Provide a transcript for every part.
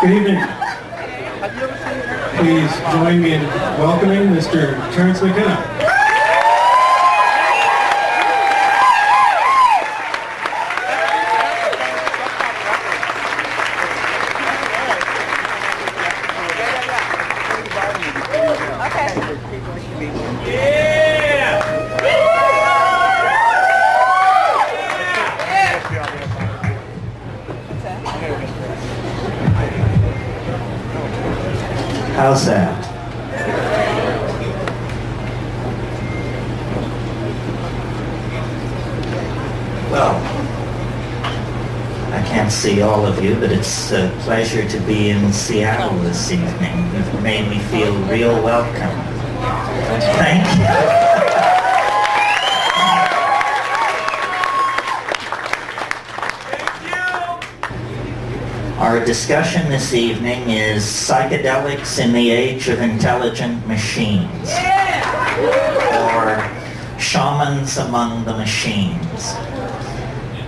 Good evening. Please join me in welcoming Mr. Terence McKenna. How's that? Well, I can't see all of you, but it's a pleasure to be in Seattle this evening. You've made me feel real welcome. Thank you. Our discussion this evening is psychedelics in the age of intelligent machines, or shamans among the machines.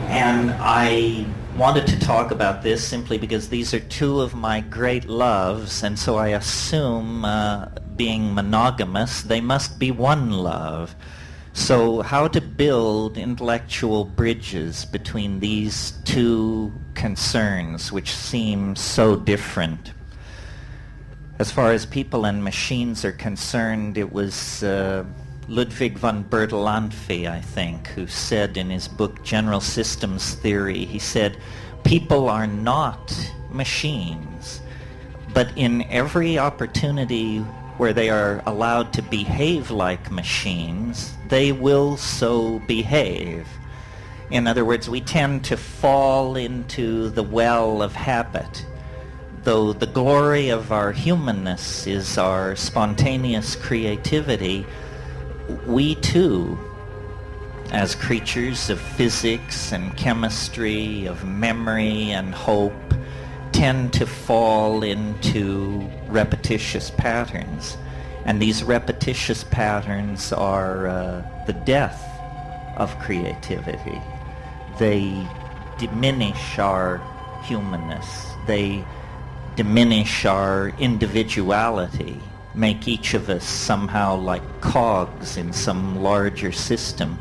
And I wanted to talk about this simply because these are two of my great loves, and so I assume, being monogamous, they must be one love. So how to build intellectual bridges between these two concerns which seem so different. As far as people and machines are concerned, it was Ludwig von Bertalanffy, I think, who said in his book General Systems Theory, he said, people are not machines, but in every opportunity where they are allowed to behave like machines, they will so behave. In other words, we tend to fall into the well of habit. Though the glory of our humanness is our spontaneous creativity, we too, as creatures of physics and chemistry, of memory and hope, tend to fall into repetitious patterns. And these repetitious patterns are the death of creativity. They diminish our humanness. They diminish our individuality, make each of us somehow like cogs in some larger system.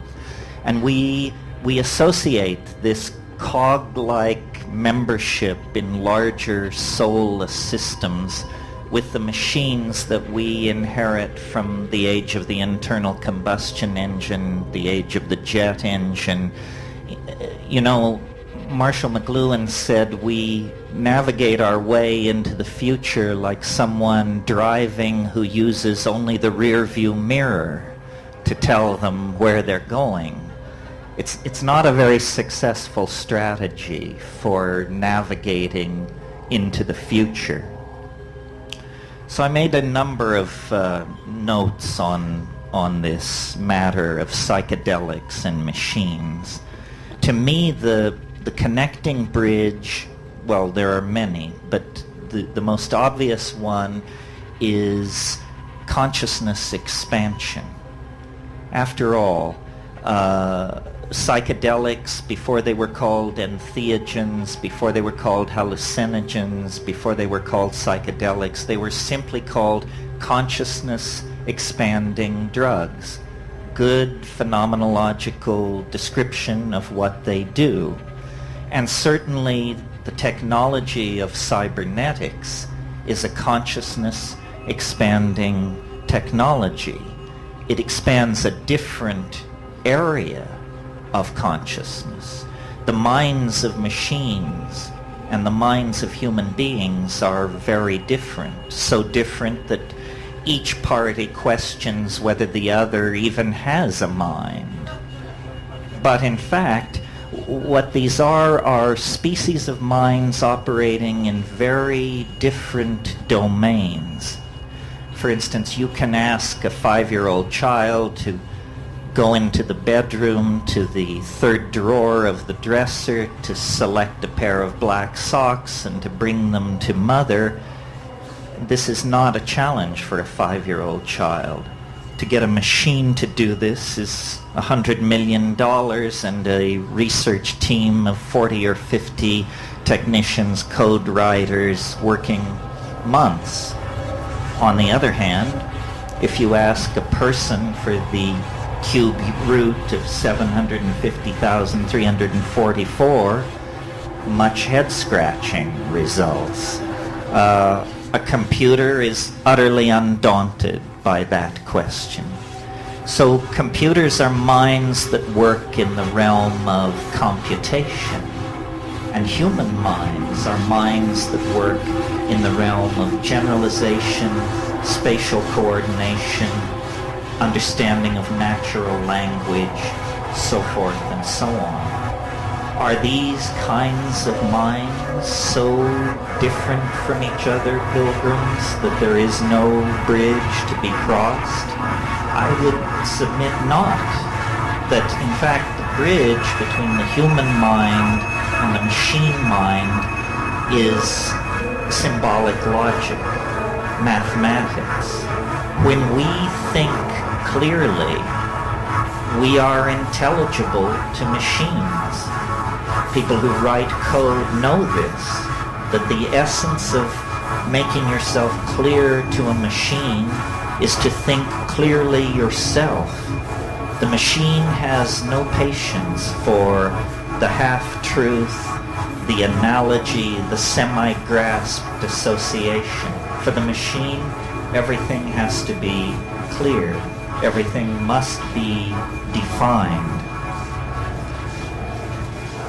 And we associate this cog-like membership in larger soulless systems with the machines that we inherit from the age of the internal combustion engine, the age of the jet engine. You know, Marshall McLuhan said we navigate our way into the future like someone driving who uses only the rear view mirror to tell them where they're going. It's not a very successful strategy for navigating into the future. So I made a number of notes on this matter of psychedelics and machines. To me, the connecting bridge, well, there are many, but the most obvious one is consciousness expansion. After all, psychedelics, before they were called entheogens, before they were called hallucinogens, before they were called psychedelics, they were simply called consciousness expanding drugs. Good phenomenological description of what they do. And certainly the technology of cybernetics is a consciousness expanding technology. It expands a different area of consciousness. The minds of machines and the minds of human beings are very different, so different that each party questions whether the other even has a mind. But in fact, what these are species of minds operating in very different domains. For instance, you can ask a 5-year-old child to go into the bedroom to the third drawer of the dresser to select a pair of black socks and to bring them to mother. This is not a challenge for a 5-year-old child. To get a machine to do this is $100 million and a research team of 40 or 50 technicians, code writers working months. On the other hand, if you ask a person for the cube root of 750,344, much head-scratching results. A computer is utterly undaunted by that question. So computers are minds that work in the realm of computation, and human minds are minds that work in the realm of generalization, spatial coordination, understanding of natural language, so forth and so on. Are these kinds of minds so different from each other, pilgrims, that there is no bridge to be crossed? I would submit not. That in fact the bridge between the human mind and the machine mind is symbolic logic, mathematics. When we think clearly, we are intelligible to machines. People who write code know this, that the essence of making yourself clear to a machine is to think clearly yourself. The machine has no patience for the half-truth, the analogy, the semi-grasped association. For the machine, everything has to be clear. Everything must be defined.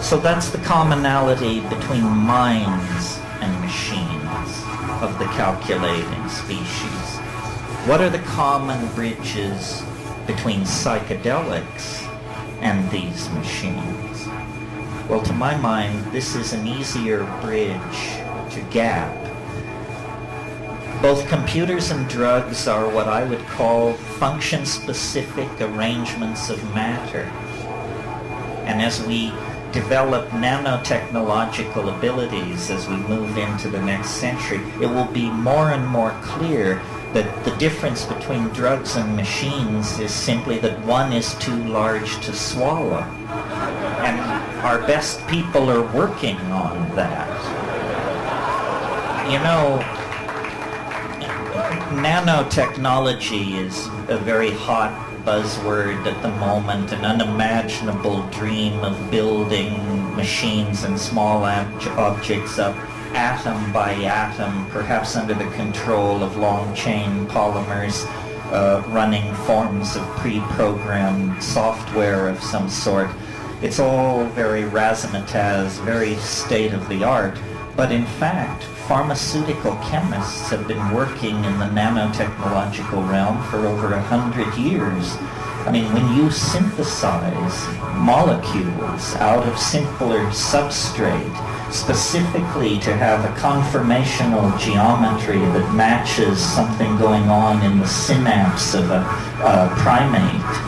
So that's the commonality between minds and machines of the calculating species. What are the common bridges between psychedelics and these machines? Well, to my mind, this is an easier bridge to gap. Both computers and drugs are what I would call function-specific arrangements of matter. And as we develop nanotechnological abilities as we move into the next century, it will be more and more clear that the difference between drugs and machines is simply that one is too large to swallow. And our best people are working on that. You know, nanotechnology is a very hot buzzword at the moment, an unimaginable dream of building machines and small objects up atom by atom, perhaps under the control of long-chain polymers, running forms of pre-programmed software of some sort. It's all very razzmatazz, very state-of-the-art, but in fact, pharmaceutical chemists have been working in the nanotechnological realm for over 100 years. I mean, when you synthesize molecules out of simpler substrate, specifically to have a conformational geometry that matches something going on in the synapse of a primate,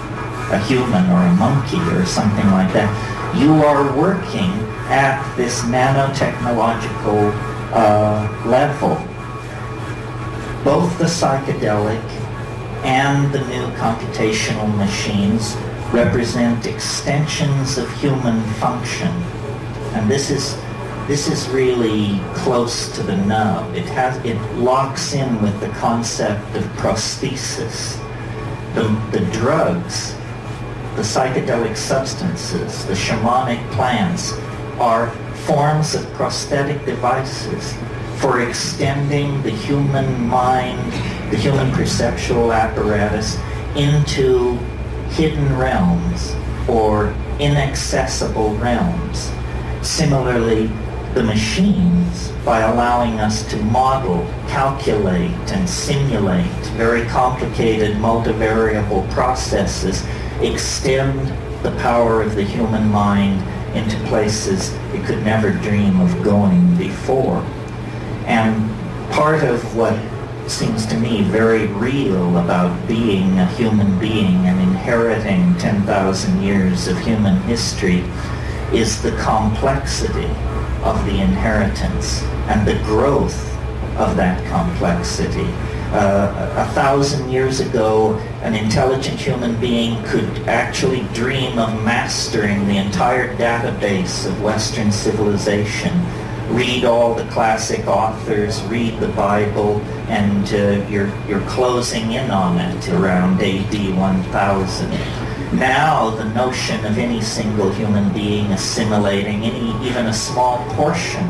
a human or a monkey or something like that, you are working at this nanotechnological level. Both the psychedelic and the new computational machines represent extensions of human function. And this is really close to the nub. It locks in with the concept of prosthesis. The drugs, the psychedelic substances, the shamanic plants are forms of prosthetic devices for extending the human mind, the human perceptual apparatus into hidden realms or inaccessible realms. Similarly, the machines, by allowing us to model, calculate, and simulate very complicated multivariable processes, extend the power of the human mind into places it could never dream of going before. And part of what seems to me very real about being a human being and inheriting 10,000 years of human history is the complexity of the inheritance and the growth of that complexity. 1,000 years ago, an intelligent human being could actually dream of mastering the entire database of Western civilization. read all the classic authors, read the Bible, and you're closing in on it around AD 1000. Now the notion of any single human being assimilating even a small portion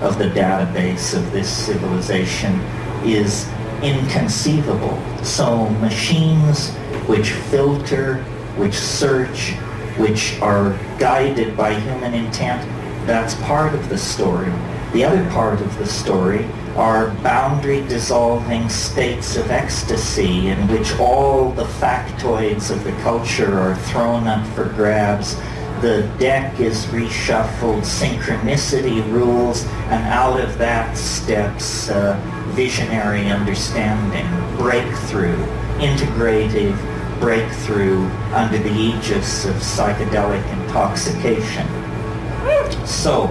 of the database of this civilization is inconceivable. So machines which filter, which search, which are guided by human intent, that's part of the story. The other part of the story are boundary-dissolving states of ecstasy in which all the factoids of the culture are thrown up for grabs. The deck is reshuffled, synchronicity rules, and out of that steps visionary understanding, breakthrough, integrative breakthrough under the aegis of psychedelic intoxication. So,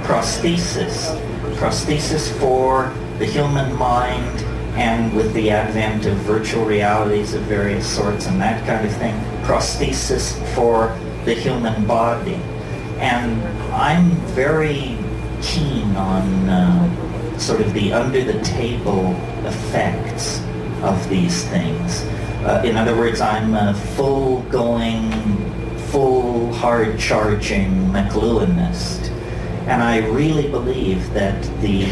prosthesis for the human mind, and with the advent of virtual realities of various sorts and that kind of thing, prosthesis for the human body. And I'm very keen on sort of the under-the-table effects of these things. In other words, I'm a full hard-charging McLuhanist. And I really believe that the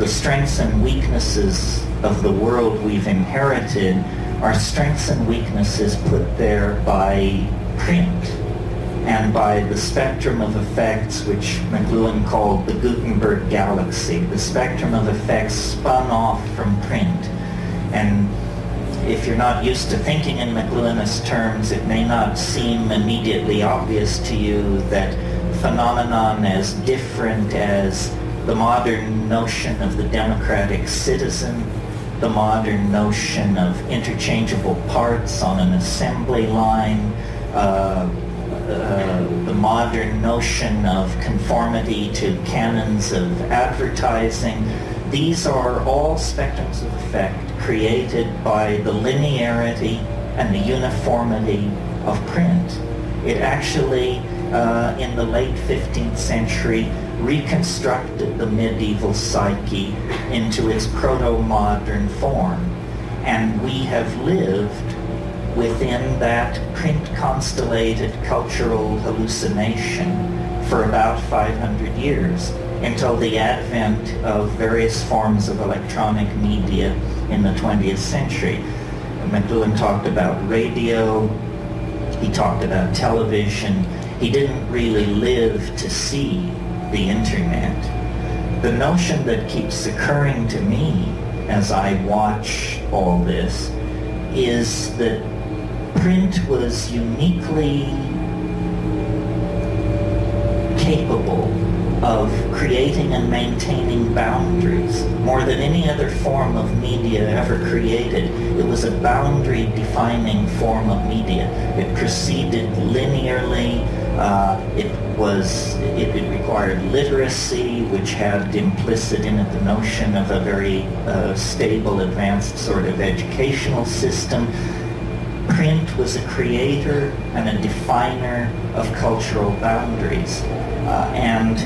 strengths and weaknesses of the world we've inherited are strengths and weaknesses put there by print and by the spectrum of effects which McLuhan called the Gutenberg galaxy, the spectrum of effects spun off from print. And if you're not used to thinking in McLuhanist terms, it may not seem immediately obvious to you that phenomenon as different as the modern notion of the democratic citizen, the modern notion of interchangeable parts on an assembly line, the modern notion of conformity to canons of advertising. These are all spectrums of effect created by the linearity and the uniformity of print. It actually, in the late 15th century, reconstructed the medieval psyche into its proto-modern form. And we have lived within that print-constellated cultural hallucination for about 500 years, until the advent of various forms of electronic media in the 20th century. McLuhan talked about radio, he talked about television. He didn't really live to see the internet. The notion that keeps occurring to me as I watch all this is that print was uniquely capable of creating and maintaining boundaries more than any other form of media ever created. It was a boundary-defining form of media. It proceeded linearly. It required literacy, which had implicit in it the notion of a very stable, advanced sort of educational system. Print was a creator and a definer of cultural boundaries. And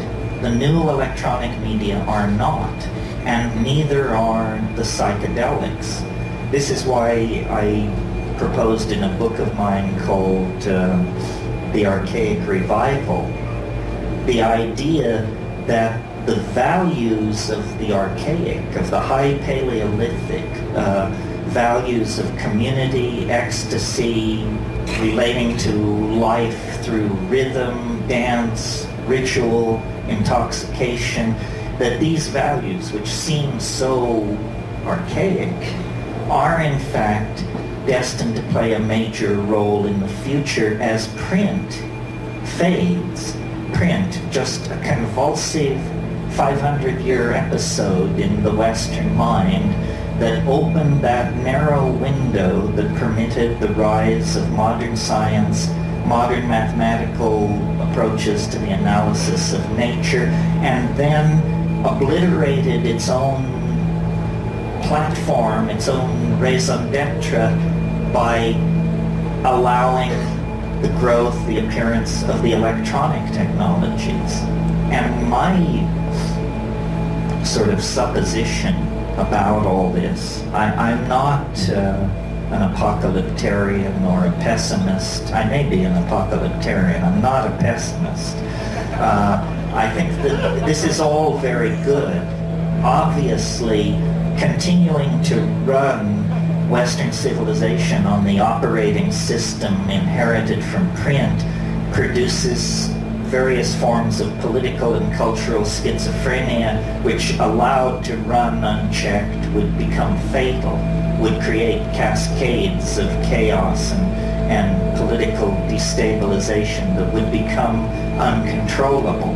the new electronic media are not, and neither are the psychedelics. This is why I proposed in a book of mine called The Archaic Revival, the idea that the values of the archaic, of the high Paleolithic, values of community, ecstasy, relating to life through rhythm, dance, ritual, intoxication, that these values, which seem so archaic, are in fact destined to play a major role in the future as print fades. Print, just a convulsive 500-year episode in the Western mind that opened that narrow window that permitted the rise of modern science, modern mathematical approaches to the analysis of nature, and then obliterated its own platform, its own raison d'etre, by allowing the growth, the appearance of the electronic technologies. And my sort of supposition about all this. I'm not an apocalyptarian or a pessimist. I may be an apocalyptarian. I'm not a pessimist. I think that this is all very good. Obviously, continuing to run Western civilization on the operating system inherited from print produces various forms of political and cultural schizophrenia, which allowed to run unchecked would become fatal, would create cascades of chaos and political destabilization that would become uncontrollable.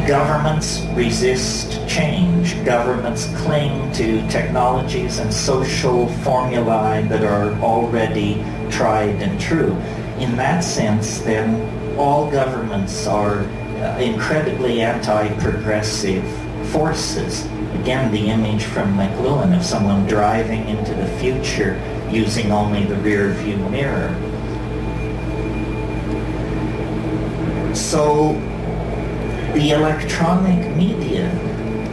Governments resist change. Governments cling to technologies and social formulae that are already tried and true. In that sense, then, all governments are incredibly anti-progressive forces. Again, the image from McLuhan of someone driving into the future using only the rear view mirror. So the electronic media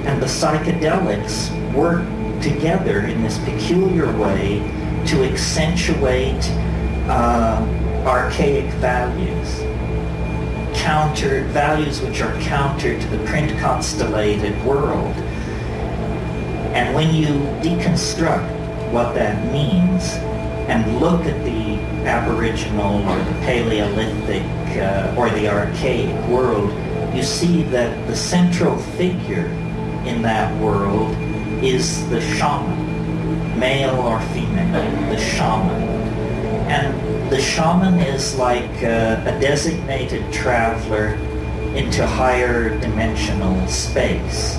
and the psychedelics work together in this peculiar way to accentuate archaic values. Values which are counter to the print constellated world. And when you deconstruct what that means and look at the Aboriginal or the Paleolithic or the archaic world, you see that the central figure in that world is the shaman, male or female, the shaman. And the shaman is like a designated traveler into higher dimensional space.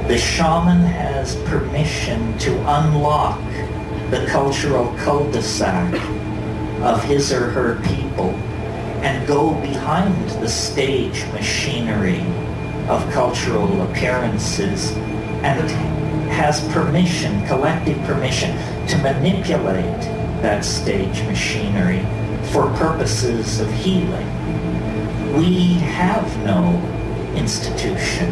The shaman has permission to unlock the cultural cul-de-sac of his or her people and go behind the stage machinery of cultural appearances and has permission, collective permission, to manipulate that stage machinery for purposes of healing. We have no institution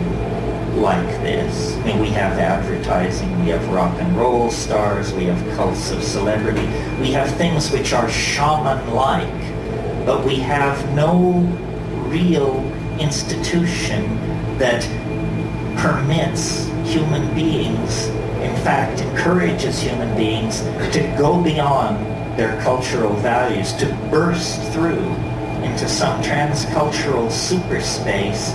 like this. I mean, we have advertising, we have rock and roll stars, we have cults of celebrity, we have things which are shaman-like, but we have no real institution that permits human beings, in fact encourages human beings to go beyond their cultural values, to burst through into some transcultural superspace,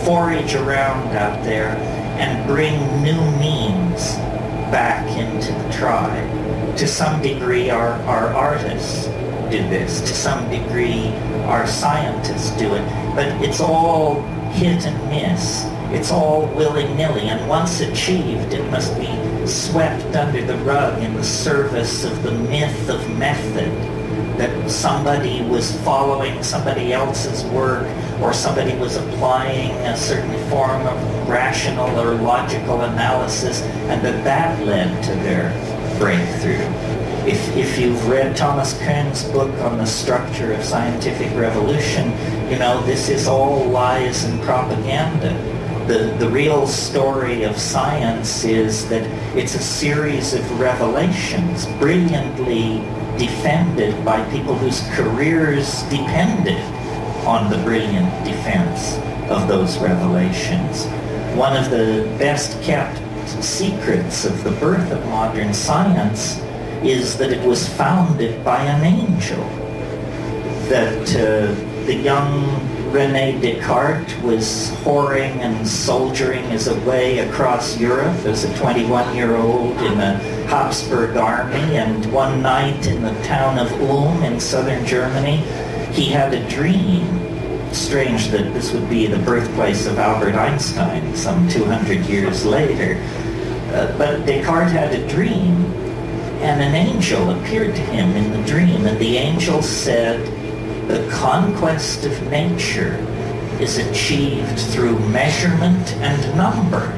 forage around out there and bring new means back into the tribe. To some degree our artists do this, to some degree our scientists do it, but it's all hit and miss. It's all willy-nilly, and once achieved, it must be swept under the rug in the service of the myth of method, that somebody was following somebody else's work, or somebody was applying a certain form of rational or logical analysis, and that led to their breakthrough. If you've read Thomas Kuhn's book on the structure of scientific revolution, you know, this is all lies and propaganda. The real story of science is that it's a series of revelations brilliantly defended by people whose careers depended on the brilliant defense of those revelations. One of the best kept secrets of the birth of modern science is that it was founded by an angel, that the young René Descartes was whoring and soldiering his way across Europe as a 21-year-old in the Habsburg army, and one night in the town of Ulm in southern Germany, he had a dream. Strange that this would be the birthplace of Albert Einstein some 200 years later. But Descartes had a dream, and an angel appeared to him in the dream, and the angel said, "The conquest of nature is achieved through measurement and number."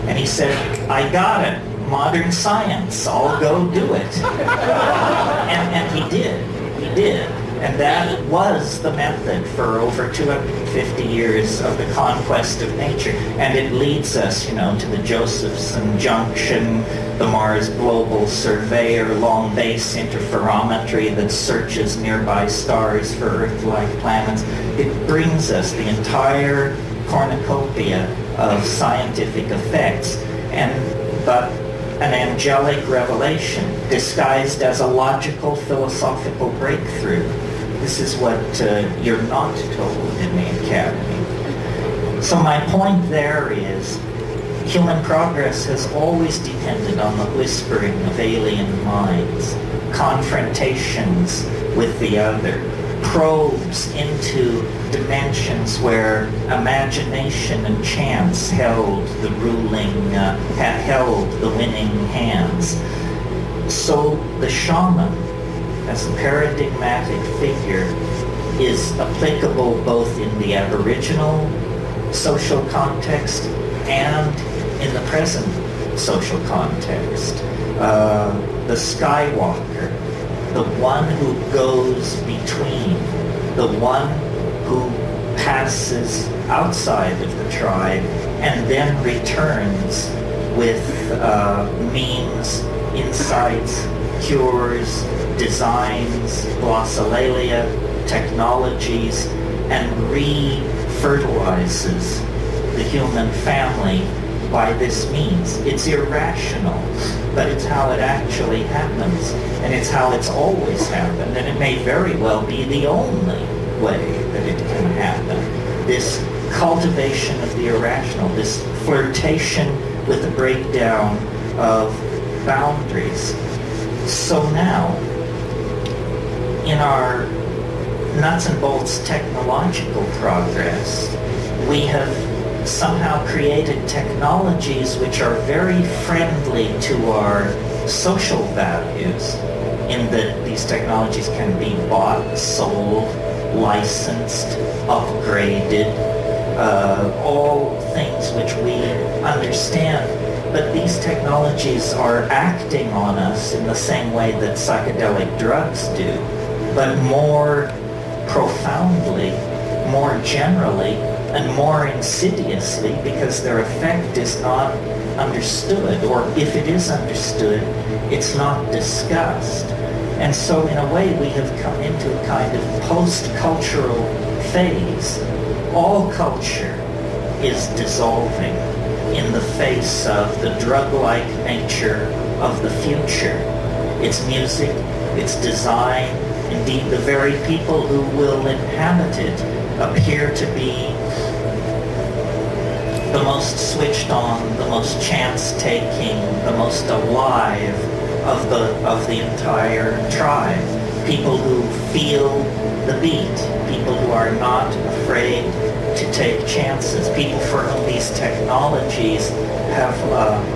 And he said, "I got it. Modern science. I'll go do it." And he did. He did. And that was the method for over 250 years of the conquest of nature. And it leads us, to the Josephson Junction, the Mars Global Surveyor, long base interferometry that searches nearby stars for Earth-like planets. It brings us the entire cornucopia of scientific effects, but an angelic revelation disguised as a logical philosophical breakthrough. This is what you're not told in the academy. So my point there is, human progress has always depended on the whispering of alien minds, confrontations with the other, probes into dimensions where imagination and chance held the winning hands. So the shaman, as a paradigmatic figure, is applicable both in the Aboriginal social context and in the present social context. The Skywalker, the one who goes between, the one who passes outside of the tribe and then returns with means, insights, cures, designs, glossolalia, technologies, and re-fertilizes the human family by this means. It's irrational, but it's how it actually happens, and it's how it's always happened, and it may very well be the only way that it can happen. This cultivation of the irrational, this flirtation with the breakdown of boundaries. So now, in our nuts and bolts technological progress, we have somehow created technologies which are very friendly to our social values, in that these technologies can be bought, sold, licensed, upgraded, all things which we understand. But these technologies are acting on us in the same way that psychedelic drugs do, but more profoundly, more generally, and more insidiously, because their effect is not understood, or if it is understood, it's not discussed. And so in a way we have come into a kind of post-cultural phase. All culture is dissolving in the face of the drug-like nature of the future. Its music, its design, indeed the very people who will inhabit it appear to be the most switched on, the most chance-taking, the most alive of the entire tribe. People who feel the beat, people who are not afraid to take chances, people for whom these technologies have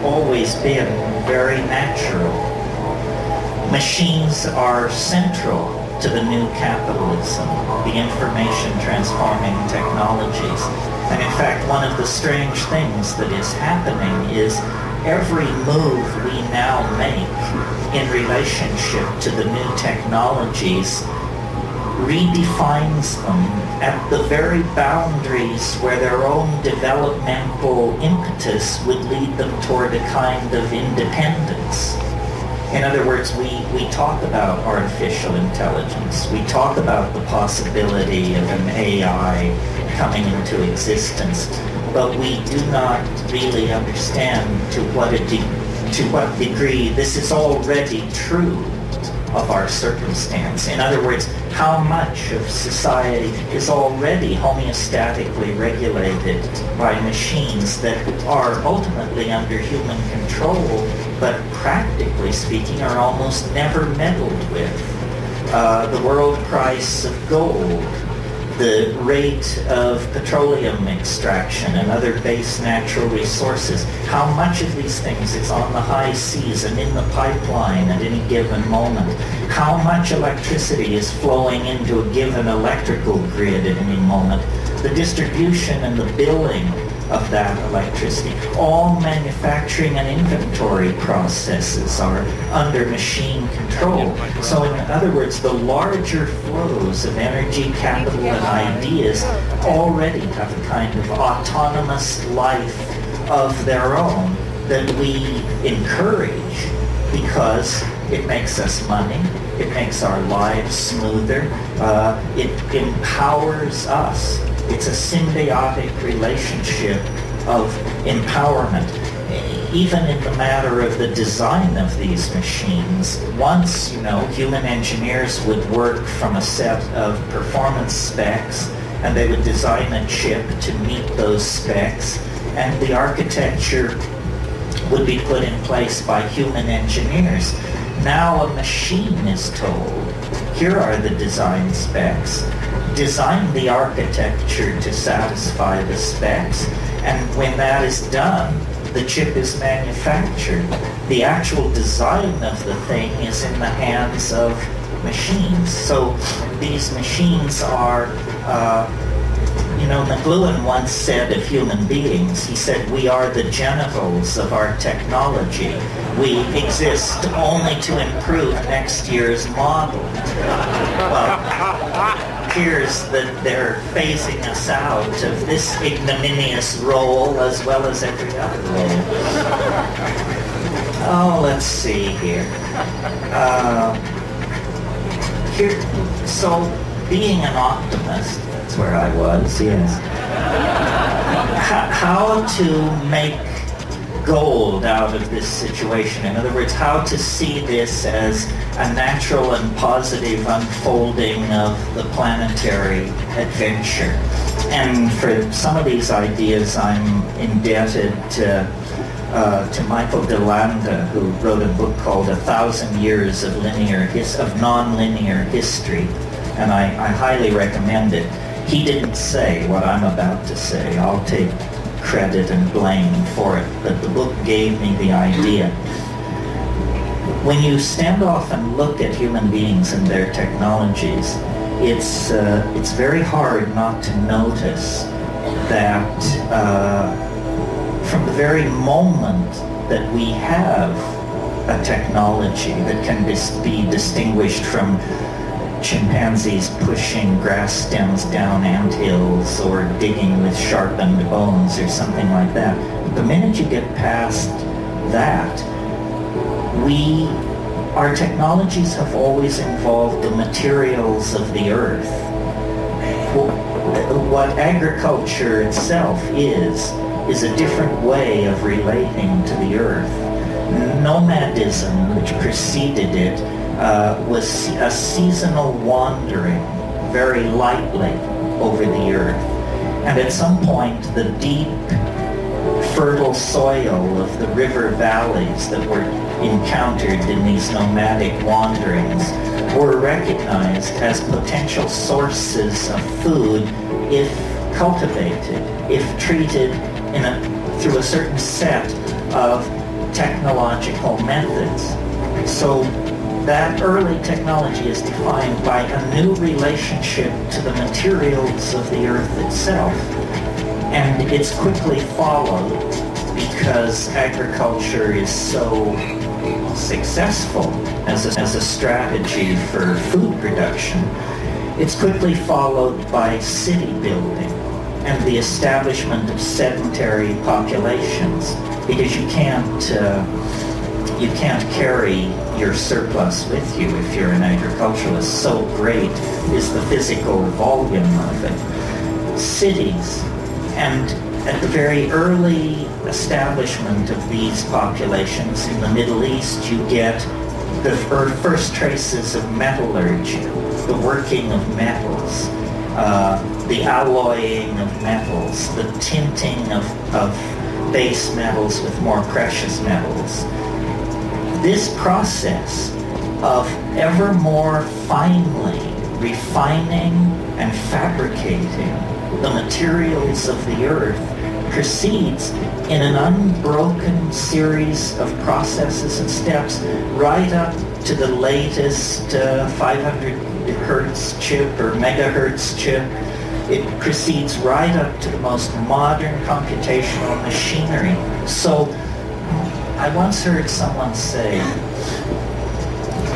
always been very natural. Machines are central to the new capitalism, the information transforming technologies. And in fact, one of the strange things that is happening is every move we now make in relationship to the new technologies redefines them at the very boundaries where their own developmental impetus would lead them toward a kind of independence. In other words, we talk about artificial intelligence. We talk about the possibility of an AI coming into existence, but we do not really understand to what degree this is already true of our circumstance. In other words, how much of society is already homeostatically regulated by machines that are ultimately under human control, but practically speaking are almost never meddled with. The world price of gold, the rate of petroleum extraction and other base natural resources, how much of these things is on the high seas and in the pipeline at any given moment, how much electricity is flowing into a given electrical grid at any moment, the distribution and the billing of that electricity. All manufacturing and inventory processes are under machine control. So in other words, the larger flows of energy, capital, and ideas already have a kind of autonomous life of their own that we encourage because it makes us money, it makes our lives smoother, it empowers us. It's a symbiotic relationship of empowerment. Even in the matter of the design of these machines, once, human engineers would work from a set of performance specs, and they would design a chip to meet those specs, and the architecture would be put in place by human engineers. Now a machine is told, here are the design specs, design the architecture to satisfy the specs, and when that is done, the chip is manufactured. The actual design of the thing is in the hands of machines. So these machines are, McLuhan once said of human beings, he said, we are the genitals of our technology. We exist only to improve next year's model. Well, appears that they're phasing us out of this ignominious role as well as every other role. Oh, let's see here. So being an optimist, that's where I was, yes. How to make gold out of this situation. In other words, how to see this as a natural and positive unfolding of the planetary adventure. And for some of these ideas, I'm indebted to Michael DeLanda, who wrote a book called 1,000 Years of Non-Linear History, and I highly recommend it. He didn't say what I'm about to say. I'll take credit and blame for it, but the book gave me the idea. When you stand off and look at human beings and their technologies, it's very hard not to notice that from the very moment that we have a technology that can be distinguished from chimpanzees pushing grass stems down anthills or digging with sharpened bones or something like that. The minute you get past that, our technologies have always involved the materials of the earth. What agriculture itself is a different way of relating to the earth. Nomadism, which preceded it, was a seasonal wandering very lightly over the earth. And at some point, the deep, fertile soil of the river valleys that were encountered in these nomadic wanderings were recognized as potential sources of food if cultivated, if treated through a certain set of technological methods. So that early technology is defined by a new relationship to the materials of the earth itself. And it's quickly followed because agriculture is so successful as a strategy for food production. It's quickly followed by city building and the establishment of sedentary populations, because you can't carry your surplus with you if you're an agriculturalist. So great is the physical volume of it. Cities, and at the very early establishment of these populations in the Middle East, you get the first traces of metallurgy, the working of metals, the alloying of metals, the tinting of base metals with more precious metals. This process of ever more finely refining and fabricating the materials of the earth proceeds in an unbroken series of processes and steps right up to the latest 500 hertz chip or megahertz chip. It proceeds right up to the most modern computational machinery. So I once heard someone say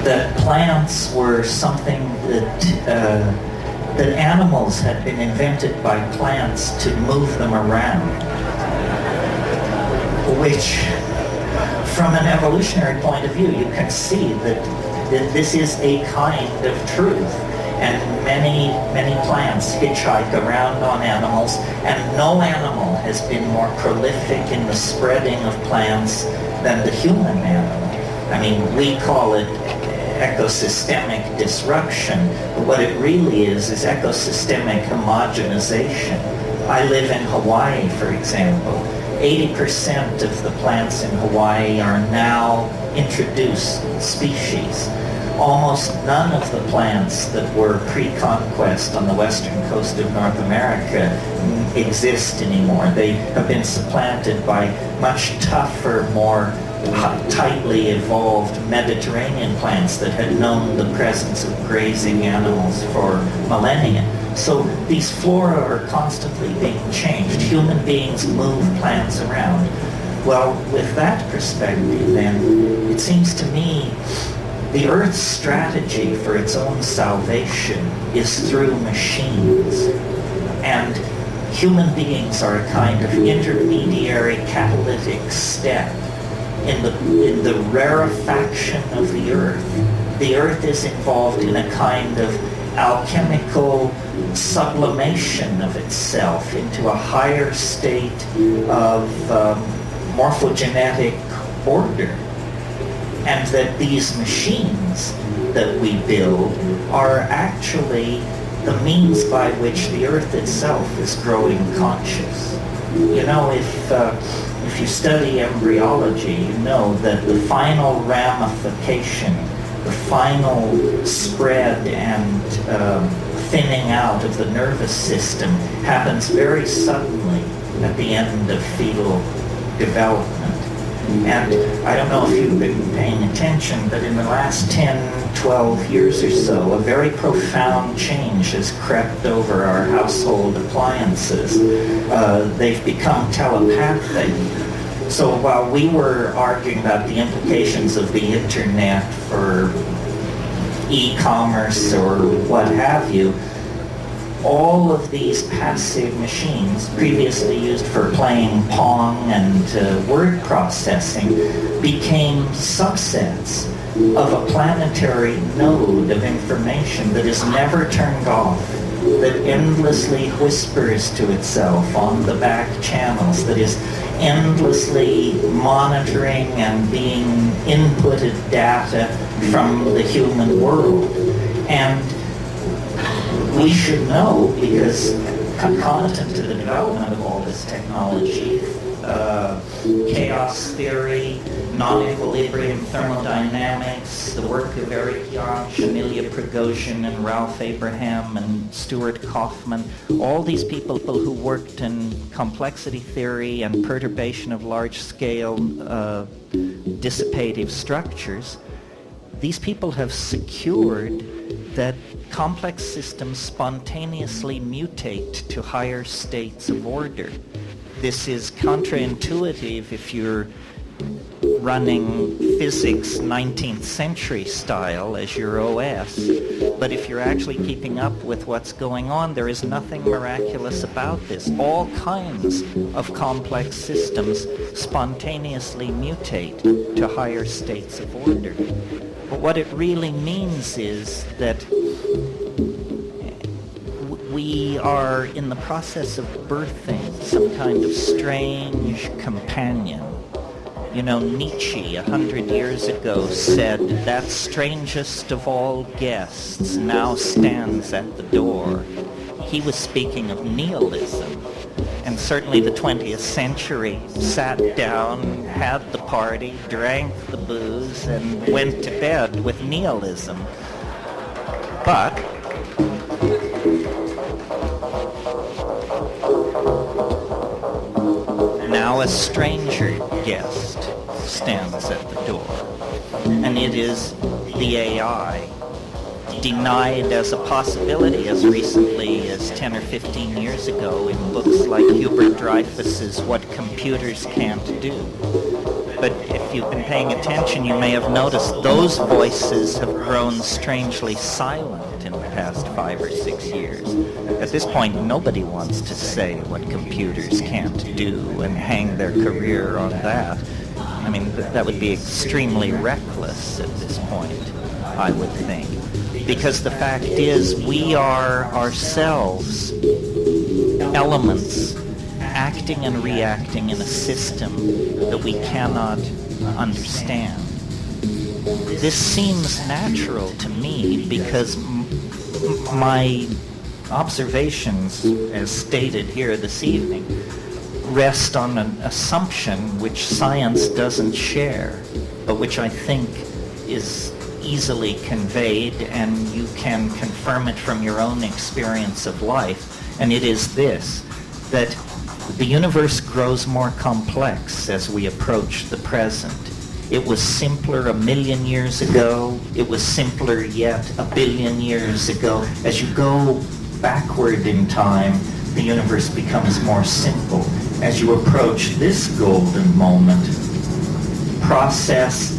that plants were something that animals had been invented by plants to move them around, which, from an evolutionary point of view, you can see that this is a kind of truth. And many plants hitchhike around on animals, and no animal has been more prolific in the spreading of plants than the human animal. I mean, we call it ecosystemic disruption, but what it really is ecosystemic homogenization. I live in Hawaii, for example. 80% of the plants in Hawaii are now introduced species. Almost none of the plants that were pre-conquest on the western coast of North America exist anymore. They have been supplanted by much tougher, more tightly evolved Mediterranean plants that had known the presence of grazing animals for millennia. So these flora are constantly being changed. Human beings move plants around. Well, with that perspective, then, it seems to me the Earth's strategy for its own salvation is through machines. And human beings are a kind of intermediary catalytic step in the rarefaction of the Earth. The Earth is involved in a kind of alchemical sublimation of itself into a higher state of morphogenetic order. And that these machines that we build are actually the means by which the Earth itself is growing conscious. You know, if you study embryology, you know that the final ramification, the final spread and thinning out of the nervous system happens very suddenly at the end of fetal development. And I don't know if you've been paying attention, but in the last 10, 12 years or so, a very profound change has crept over our household appliances. They've become telepathic. So while we were arguing about the implications of the internet for e-commerce or what have you, all of these passive machines, previously used for playing Pong and word processing, became subsets of a planetary node of information that is never turned off, that endlessly whispers to itself on the back channels, that is endlessly monitoring and being inputted data from the human world. And we should know, because concomitant to the development of all this technology, chaos theory, non-equilibrium thermodynamics, the work of Eric Jauch, Amelia Prigozhin, and Ralph Abraham, and Stuart Kauffman, all these people who worked in complexity theory and perturbation of large-scale dissipative structures, these people have secured that complex systems spontaneously mutate to higher states of order. This is counterintuitive if you're running physics 19th century style as your OS, but if you're actually keeping up with what's going on, there is nothing miraculous about this. All kinds of complex systems spontaneously mutate to higher states of order. But what it really means is that we are in the process of birthing some kind of strange companion. You know, Nietzsche 100 years ago said, "That strangest of all guests now stands at the door." He was speaking of nihilism. And certainly the 20th century sat down, had the party, drank the booze, and went to bed with nihilism. But now a stranger guest stands at the door, and it is the AI denied as a possibility as recently as 10 or 15 years ago in books like Hubert Dreyfus's What Computers Can't Do. But if you've been paying attention, you may have noticed those voices have grown strangely silent in the past 5 or 6 years. At this point, nobody wants to say what computers can't do and hang their career on that. I mean, that would be extremely reckless at this point, I would think. Because the fact is, we are ourselves elements acting and reacting in a system that we cannot understand. This seems natural to me because my observations, as stated here this evening, rest on an assumption which science doesn't share, but which I think is easily conveyed, and you can confirm it from your own experience of life, and it is this, that the universe grows more complex as we approach the present. It was simpler 1 million years ago. It was simpler yet 1 billion years ago. As you go backward in time, the universe becomes more simple. As you approach this golden moment, process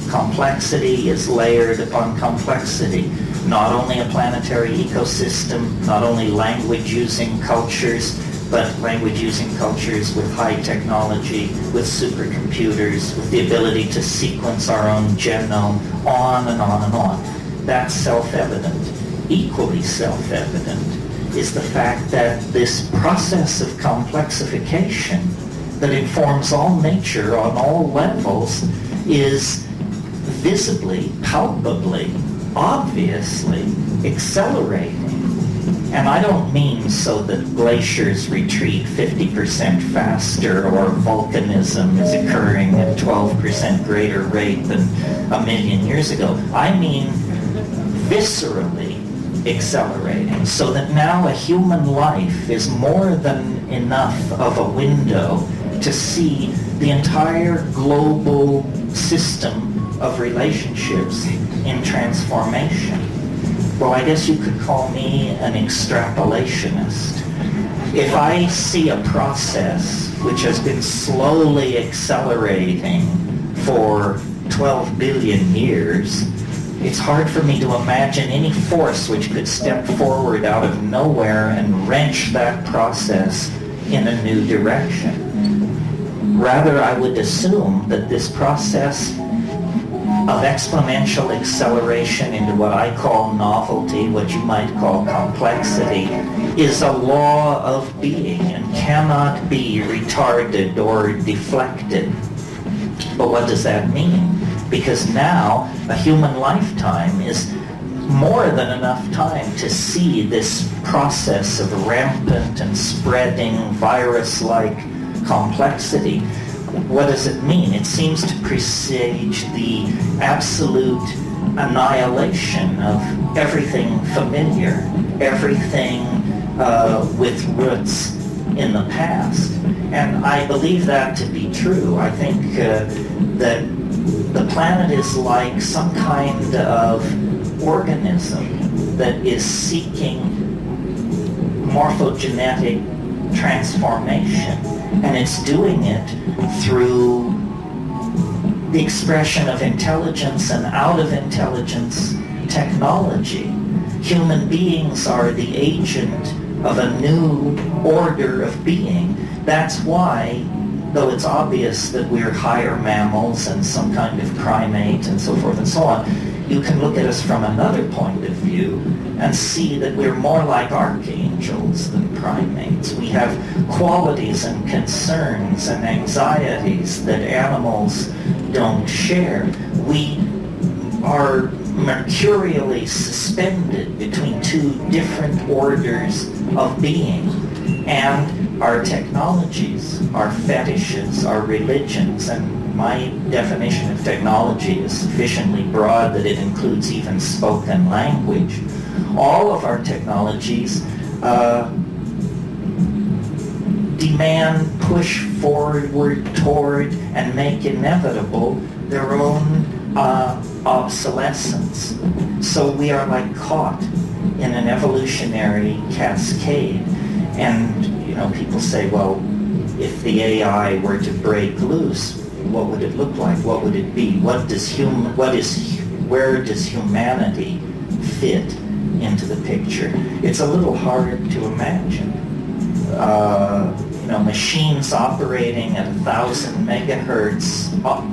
complexity is layered upon complexity. Not only a planetary ecosystem, not only language-using cultures, but language-using cultures with high technology, with supercomputers, with the ability to sequence our own genome, on and on and on. That's self-evident. Equally self-evident is the fact that this process of complexification that informs all nature on all levels is visibly, palpably, obviously accelerating. And I don't mean so that glaciers retreat 50% faster or volcanism is occurring at 12% greater rate than 1 million years ago. I mean viscerally accelerating, so that now a human life is more than enough of a window to see the entire global system of relationships in transformation. Well, I guess you could call me an extrapolationist. If I see a process which has been slowly accelerating for 12 billion years, it's hard for me to imagine any force which could step forward out of nowhere and wrench that process in a new direction. Rather, I would assume that this process of exponential acceleration into what I call novelty, what you might call complexity, is a law of being and cannot be retarded or deflected. But what does that mean? Because now a human lifetime is more than enough time to see this process of rampant and spreading virus-like complexity. What does it mean? It seems to presage the absolute annihilation of everything familiar, everything with roots in the past. And I believe that to be true. I think that the planet is like some kind of organism that is seeking morphogenetic transformation, and it's doing it through the expression of intelligence and out of intelligence technology. Human beings are the agent of a new order of being. That's why, though it's obvious that we're higher mammals and some kind of primate and so forth and so on, you can look at us from another point of view and see that we're more like archangels than primates. We have qualities and concerns and anxieties that animals don't share. We are mercurially suspended between two different orders of being, and our technologies, our fetishes, our religions, and my definition of technology is sufficiently broad that it includes even spoken language. All of our technologies demand, push forward toward, and make inevitable their own obsolescence. So we are like caught in an evolutionary cascade. And, people say, well, if the AI were to break loose, what would it look like? What would it be? Where does humanity fit into the picture? It's a little hard to imagine. Machines operating at 1,000 megahertz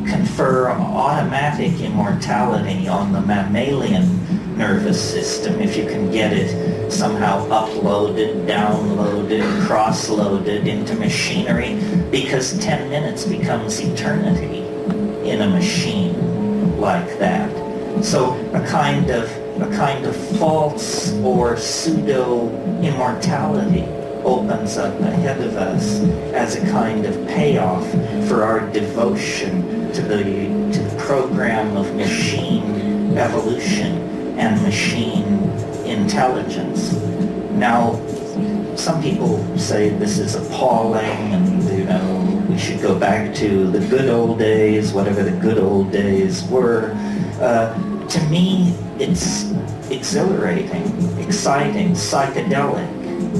confer automatic immortality on the mammalian nervous system if you can get it somehow uploaded, downloaded, cross-loaded into machinery, because 10 minutes becomes eternity in a machine like that. So a kind of false or pseudo-immortality opens up ahead of us as a kind of payoff for our devotion to the program of machine evolution and machine intelligence. Now, some people say this is appalling and, we should go back to the good old days, whatever the good old days were. To me, it's exhilarating, exciting, psychedelic,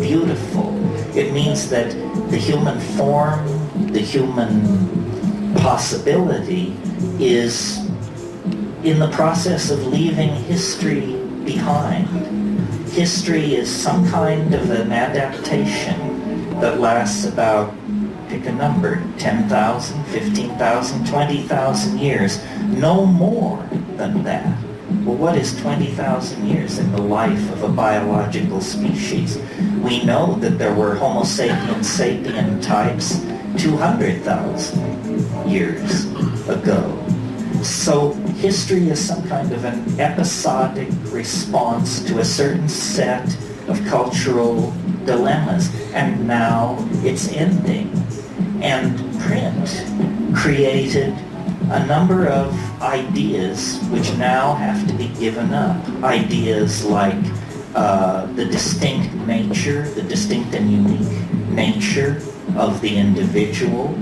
beautiful. It means that the human form, the human possibility is in the process of leaving history behind. History is some kind of an adaptation that lasts about, pick a number, 10,000, 15,000, 20,000 years. No more than that. Well, what is 20,000 years in the life of a biological species? We know that there were Homo sapiens sapien types 200,000 years ago. So history is some kind of an episodic response to a certain set of cultural dilemmas, and now it's ending. And print created a number of ideas which now have to be given up. Ideas like the distinct nature, the distinct and unique nature of the individual,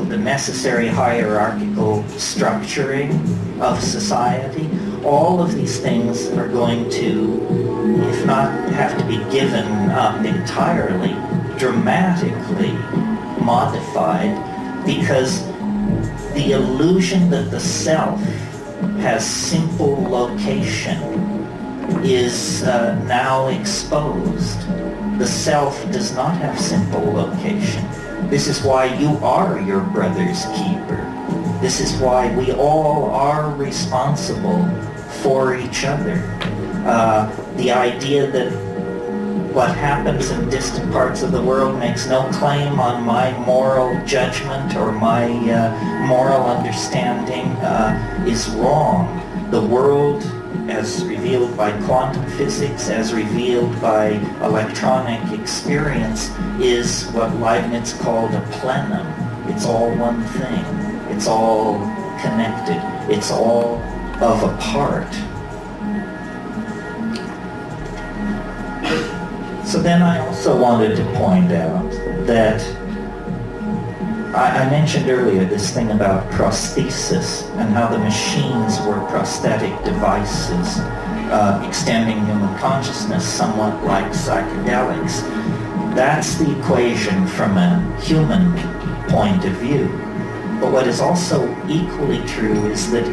the necessary hierarchical structuring of society. All of these things are going to, if not have to be given up entirely, dramatically modified, because the illusion that the self has simple location is now exposed. The self does not have simple location. This is why you are your brother's keeper. This is why we all are responsible for each other. The idea that what happens in distant parts of the world makes no claim on my moral judgment or my moral understanding is wrong. The world, as revealed by quantum physics, as revealed by electronic experience, is what Leibniz called a plenum. It's all one thing. It's all connected. It's all of a part. So then I also wanted to point out that I mentioned earlier this thing about prosthesis and how the machines were prosthetic devices extending human consciousness, somewhat like psychedelics. That's the equation from a human point of view. But what is also equally true is that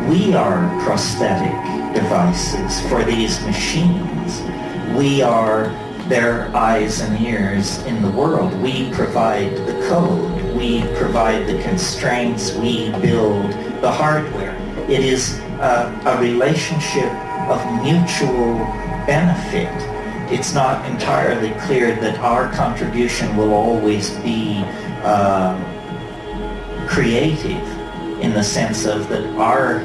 we are prosthetic devices for these machines. We are their eyes and ears in the world. We provide the code. We provide the constraints. We build the hardware. It is a relationship of mutual benefit. It's not entirely clear that our contribution will always be creative, in the sense of that our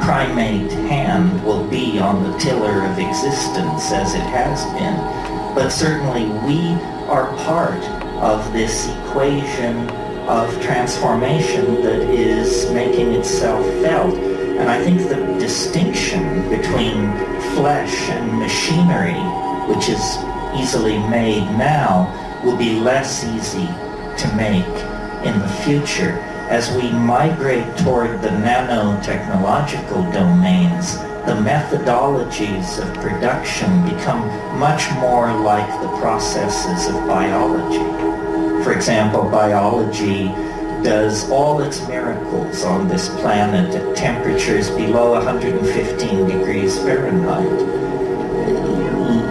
primate hand will be on the tiller of existence as it has been. But certainly we are part of this equation of transformation that is making itself felt. And I think the distinction between flesh and machinery, which is easily made now, will be less easy to make in the future. As we migrate toward the nanotechnological domains, the methodologies of production become much more like the processes of biology. For example, biology does all its miracles on this planet at temperatures below 115 degrees Fahrenheit.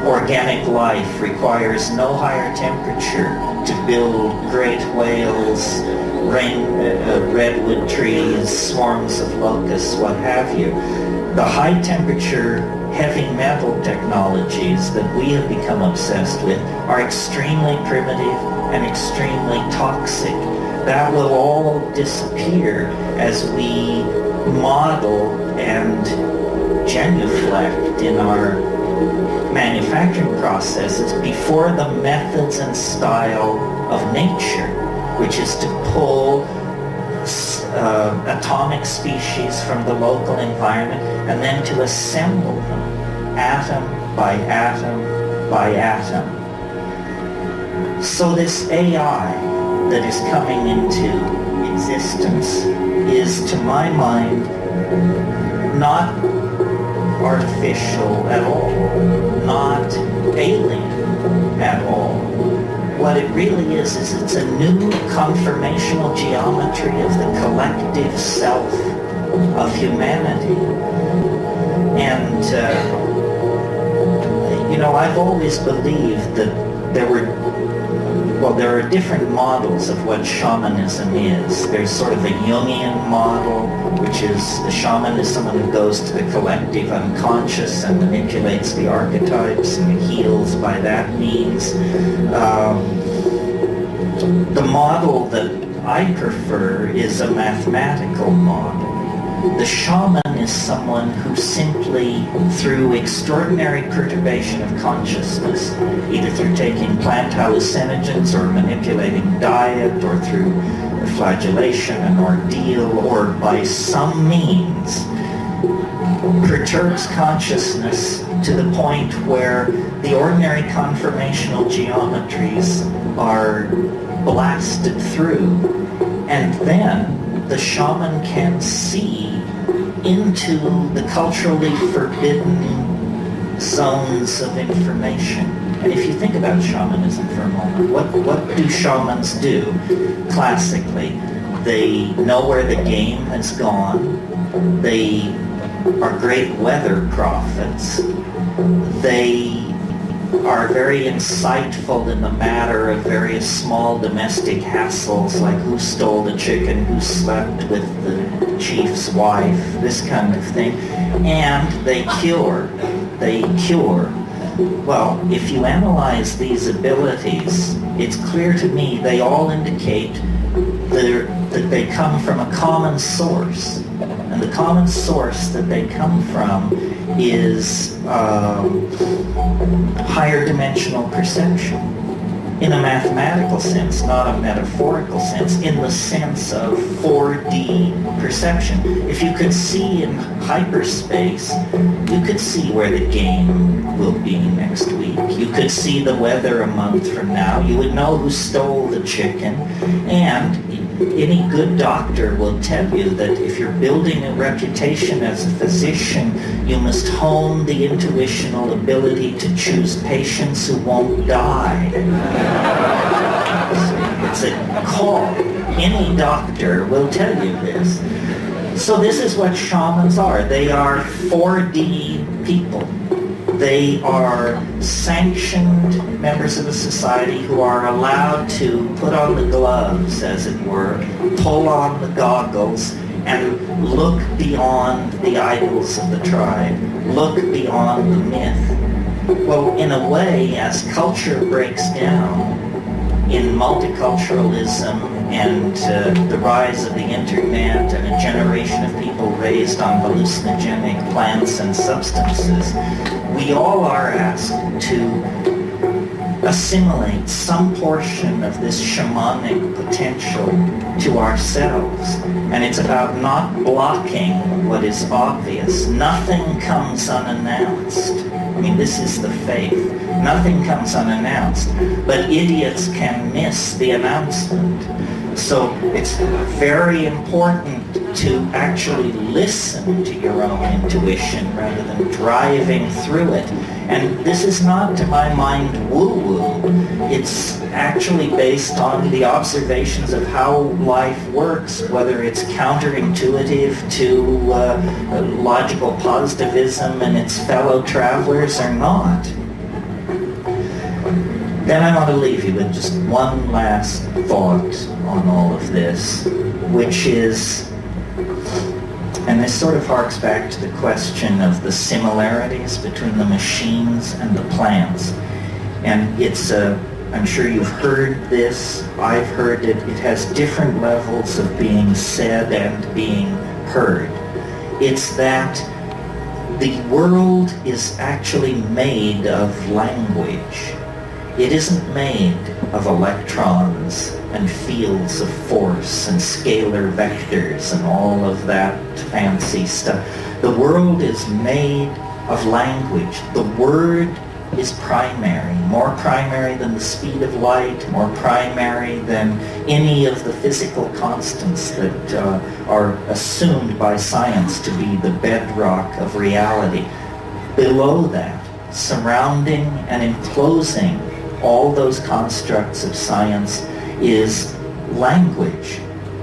Organic life requires no higher temperature to build great whales, redwood trees, swarms of locusts, what have you. The high temperature heavy metal technologies that we have become obsessed with are extremely primitive and extremely toxic. That will all disappear as we model and genuflect in our manufacturing processes before the methods and style of nature, which is to pull atomic species from the local environment and then to assemble them atom by atom by atom. So this AI that is coming into existence is, to my mind, not artificial at all, not alien at all. What it really is it's a new conformational geometry of the collective self of humanity. And, I've always believed that there are different models of what shamanism is. There's sort of a Jungian model, which is the shaman is someone who goes to the collective unconscious and manipulates the archetypes and heals by that means. The model that I prefer is a mathematical model. The shaman is someone who simply, through extraordinary perturbation of consciousness, either through taking plant hallucinogens or manipulating diet or through flagellation, an ordeal, or by some means, perturbs consciousness to the point where the ordinary conformational geometries are blasted through, and then the shaman can see into the culturally forbidden zones of information. And if you think about shamanism for a moment, what do shamans do? Classically, they know where the game has gone. They are great weather prophets. They are very insightful in the matter of various small domestic hassles, like who stole the chicken, who slept with the chief's wife, this kind of thing. And they cure. Well, if you analyze these abilities, it's clear to me they all indicate that they come from a common source. And the common source that they come from is higher dimensional perception, in a mathematical sense, not a metaphorical sense, in the sense of 4D perception. If you could see in hyperspace, you could see where the game will be next week. You could see the weather a month from now. You would know who stole the chicken. And any good doctor will tell you that if you're building a reputation as a physician, you must hone the intuitional ability to choose patients who won't die. It's a call. Any doctor will tell you this. So this is what shamans are. They are 4D people. They are sanctioned members of a society who are allowed to put on the gloves, as it were, pull on the goggles, and look beyond the idols of the tribe, look beyond the myth. Well, in a way, as culture breaks down in multiculturalism and the rise of the internet and a generation of people raised on hallucinogenic plants and substances, we all are asked to assimilate some portion of this shamanic potential to ourselves. And it's about not blocking what is obvious. Nothing comes unannounced. I mean, this is the faith. Nothing comes unannounced. But idiots can miss the announcement. So it's very important to actually listen to your own intuition rather than driving through it. And this is not, to my mind, woo-woo. It's actually based on the observations of how life works, whether it's counterintuitive to logical positivism and its fellow travelers or not. Then I want to leave you with just one last thought on all of this, which is, and this sort of harks back to the question of the similarities between the machines and the plants. And it's I'm sure you've heard this, I've heard it, it has different levels of being said and being heard. It's that the world is actually made of language. It isn't made of electrons and fields of force and scalar vectors and all of that fancy stuff. The world is made of language. The word is primary, more primary than the speed of light, more primary than any of the physical constants that are assumed by science to be the bedrock of reality. Below that, surrounding and enclosing all those constructs of science is language,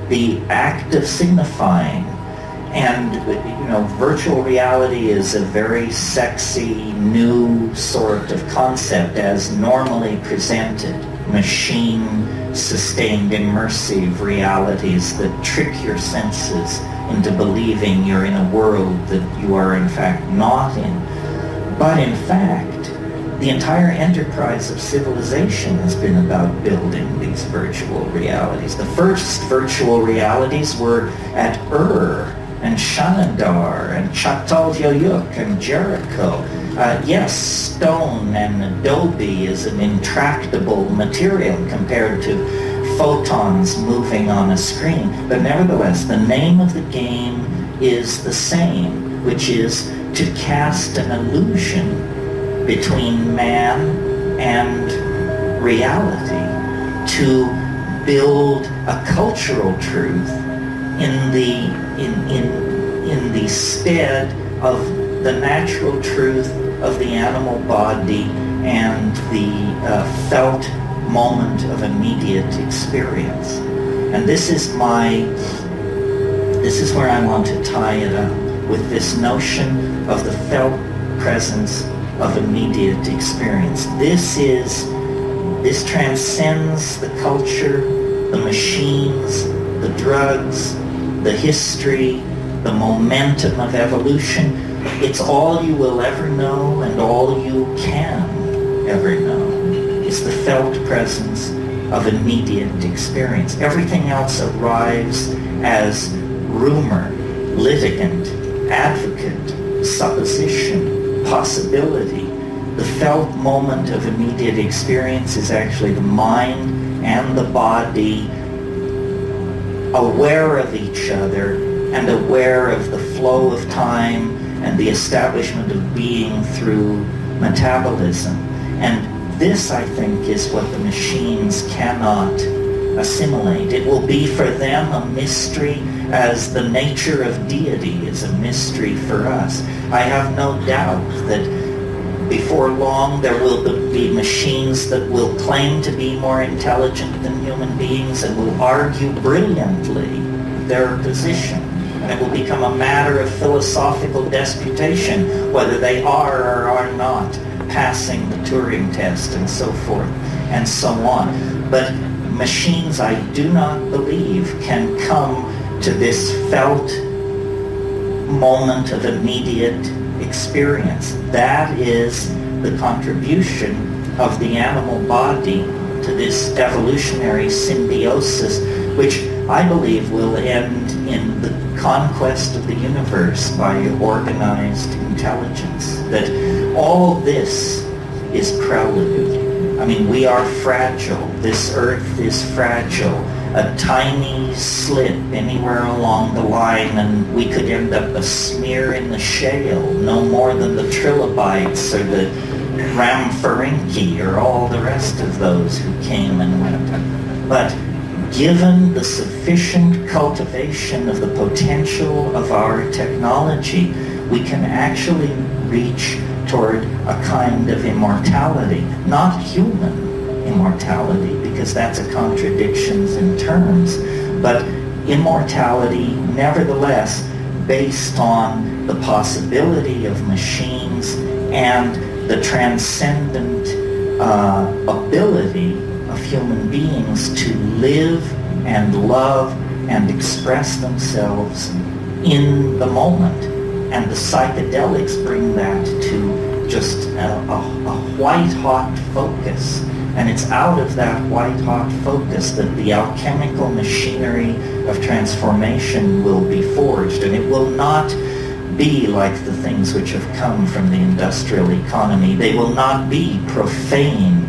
the act of signifying. And, virtual reality is a very sexy, new sort of concept as normally presented. Machine-sustained immersive realities that trick your senses into believing you're in a world that you are in fact not in. But in fact, the entire enterprise of civilization has been about building these virtual realities. The first virtual realities were at Ur and Shanadar and Çatalhöyük and Jericho. Yes, stone and adobe is an intractable material compared to photons moving on a screen. But nevertheless, the name of the game is the same, which is to cast an illusion between man and reality, to build a cultural truth in the stead of the natural truth of the animal body and the felt moment of immediate experience. And this is where I want to tie it up with this notion of the felt presence of immediate experience. This transcends the culture, the machines, the drugs, the history, the momentum of evolution. It's all you will ever know and all you can ever know. It's the felt presence of immediate experience. Everything else arrives as rumor, litigant, advocate, supposition, possibility. The felt moment of immediate experience is actually the mind and the body aware of each other and aware of the flow of time and the establishment of being through metabolism. And this, I think, is what the machines cannot assimilate. It will be for them a mystery as the nature of deity is a mystery for us. I have no doubt that before long there will be machines that will claim to be more intelligent than human beings and will argue brilliantly their position. And it will become a matter of philosophical disputation whether they are or are not passing the Turing test and so forth and so on. But machines, I do not believe, can come to this felt moment of immediate experience. That is the contribution of the animal body to this evolutionary symbiosis, which I believe will end in the conquest of the universe by organized intelligence. That all this is prelude. I mean, we are fragile. This earth is fragile. A tiny slip anywhere along the line and we could end up a smear in the shale, no more than the trilobites or the Rhamphorhynchi or all the rest of those who came and went. But given the sufficient cultivation of the potential of our technology, we can actually reach toward a kind of immortality, not human immortality, because that's a contradiction in terms, but immortality nevertheless based on the possibility of machines and the transcendent ability of human beings to live and love and express themselves in the moment. And the psychedelics bring that to just a white-hot focus. And it's out of that white-hot focus that the alchemical machinery of transformation will be forged. And it will not be like the things which have come from the industrial economy. They will not be profane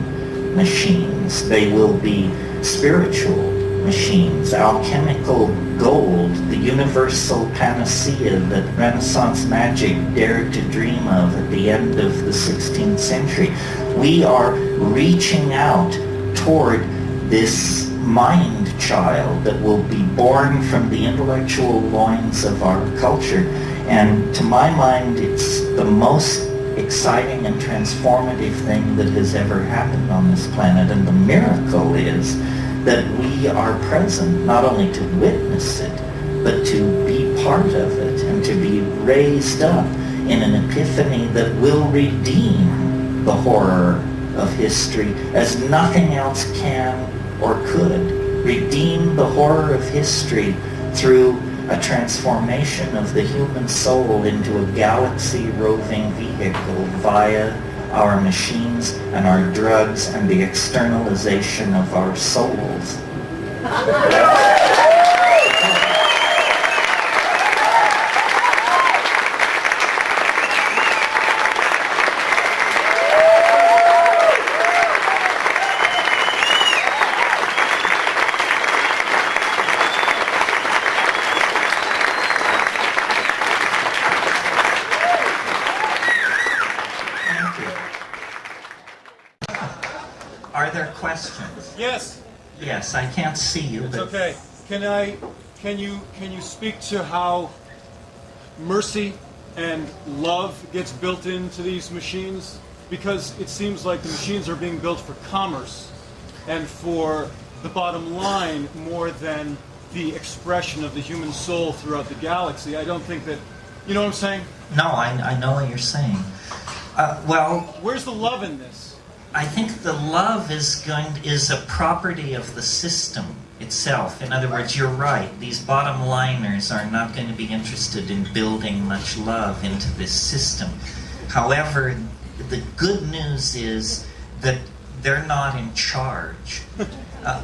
machines. They will be spiritual machines, alchemical gold, the universal panacea that Renaissance magic dared to dream of at the end of the 16th century. We are reaching out toward this mind child that will be born from the intellectual loins of our culture. And to my mind, it's the most exciting and transformative thing that has ever happened on this planet. And the miracle is that we are present not only to witness it, but to be part of it and to be raised up in an epiphany that will redeem the horror of history as nothing else can or could. Redeem the horror of history through a transformation of the human soul into a galaxy-roving vehicle via our machines and our drugs and the externalization of our souls. Are there questions? Yes. Yes, I can't see you. It's but okay. Can you speak to how mercy and love gets built into these machines? Because it seems like the machines are being built for commerce and for the bottom line more than the expression of the human soul throughout the galaxy. I don't think that, you know what I'm saying? No, I know what you're saying. Well, where's the love in this? I think the love is a property of the system itself. In other words, you're right. These bottom liners are not going to be interested in building much love into this system. However, the good news is that they're not in charge.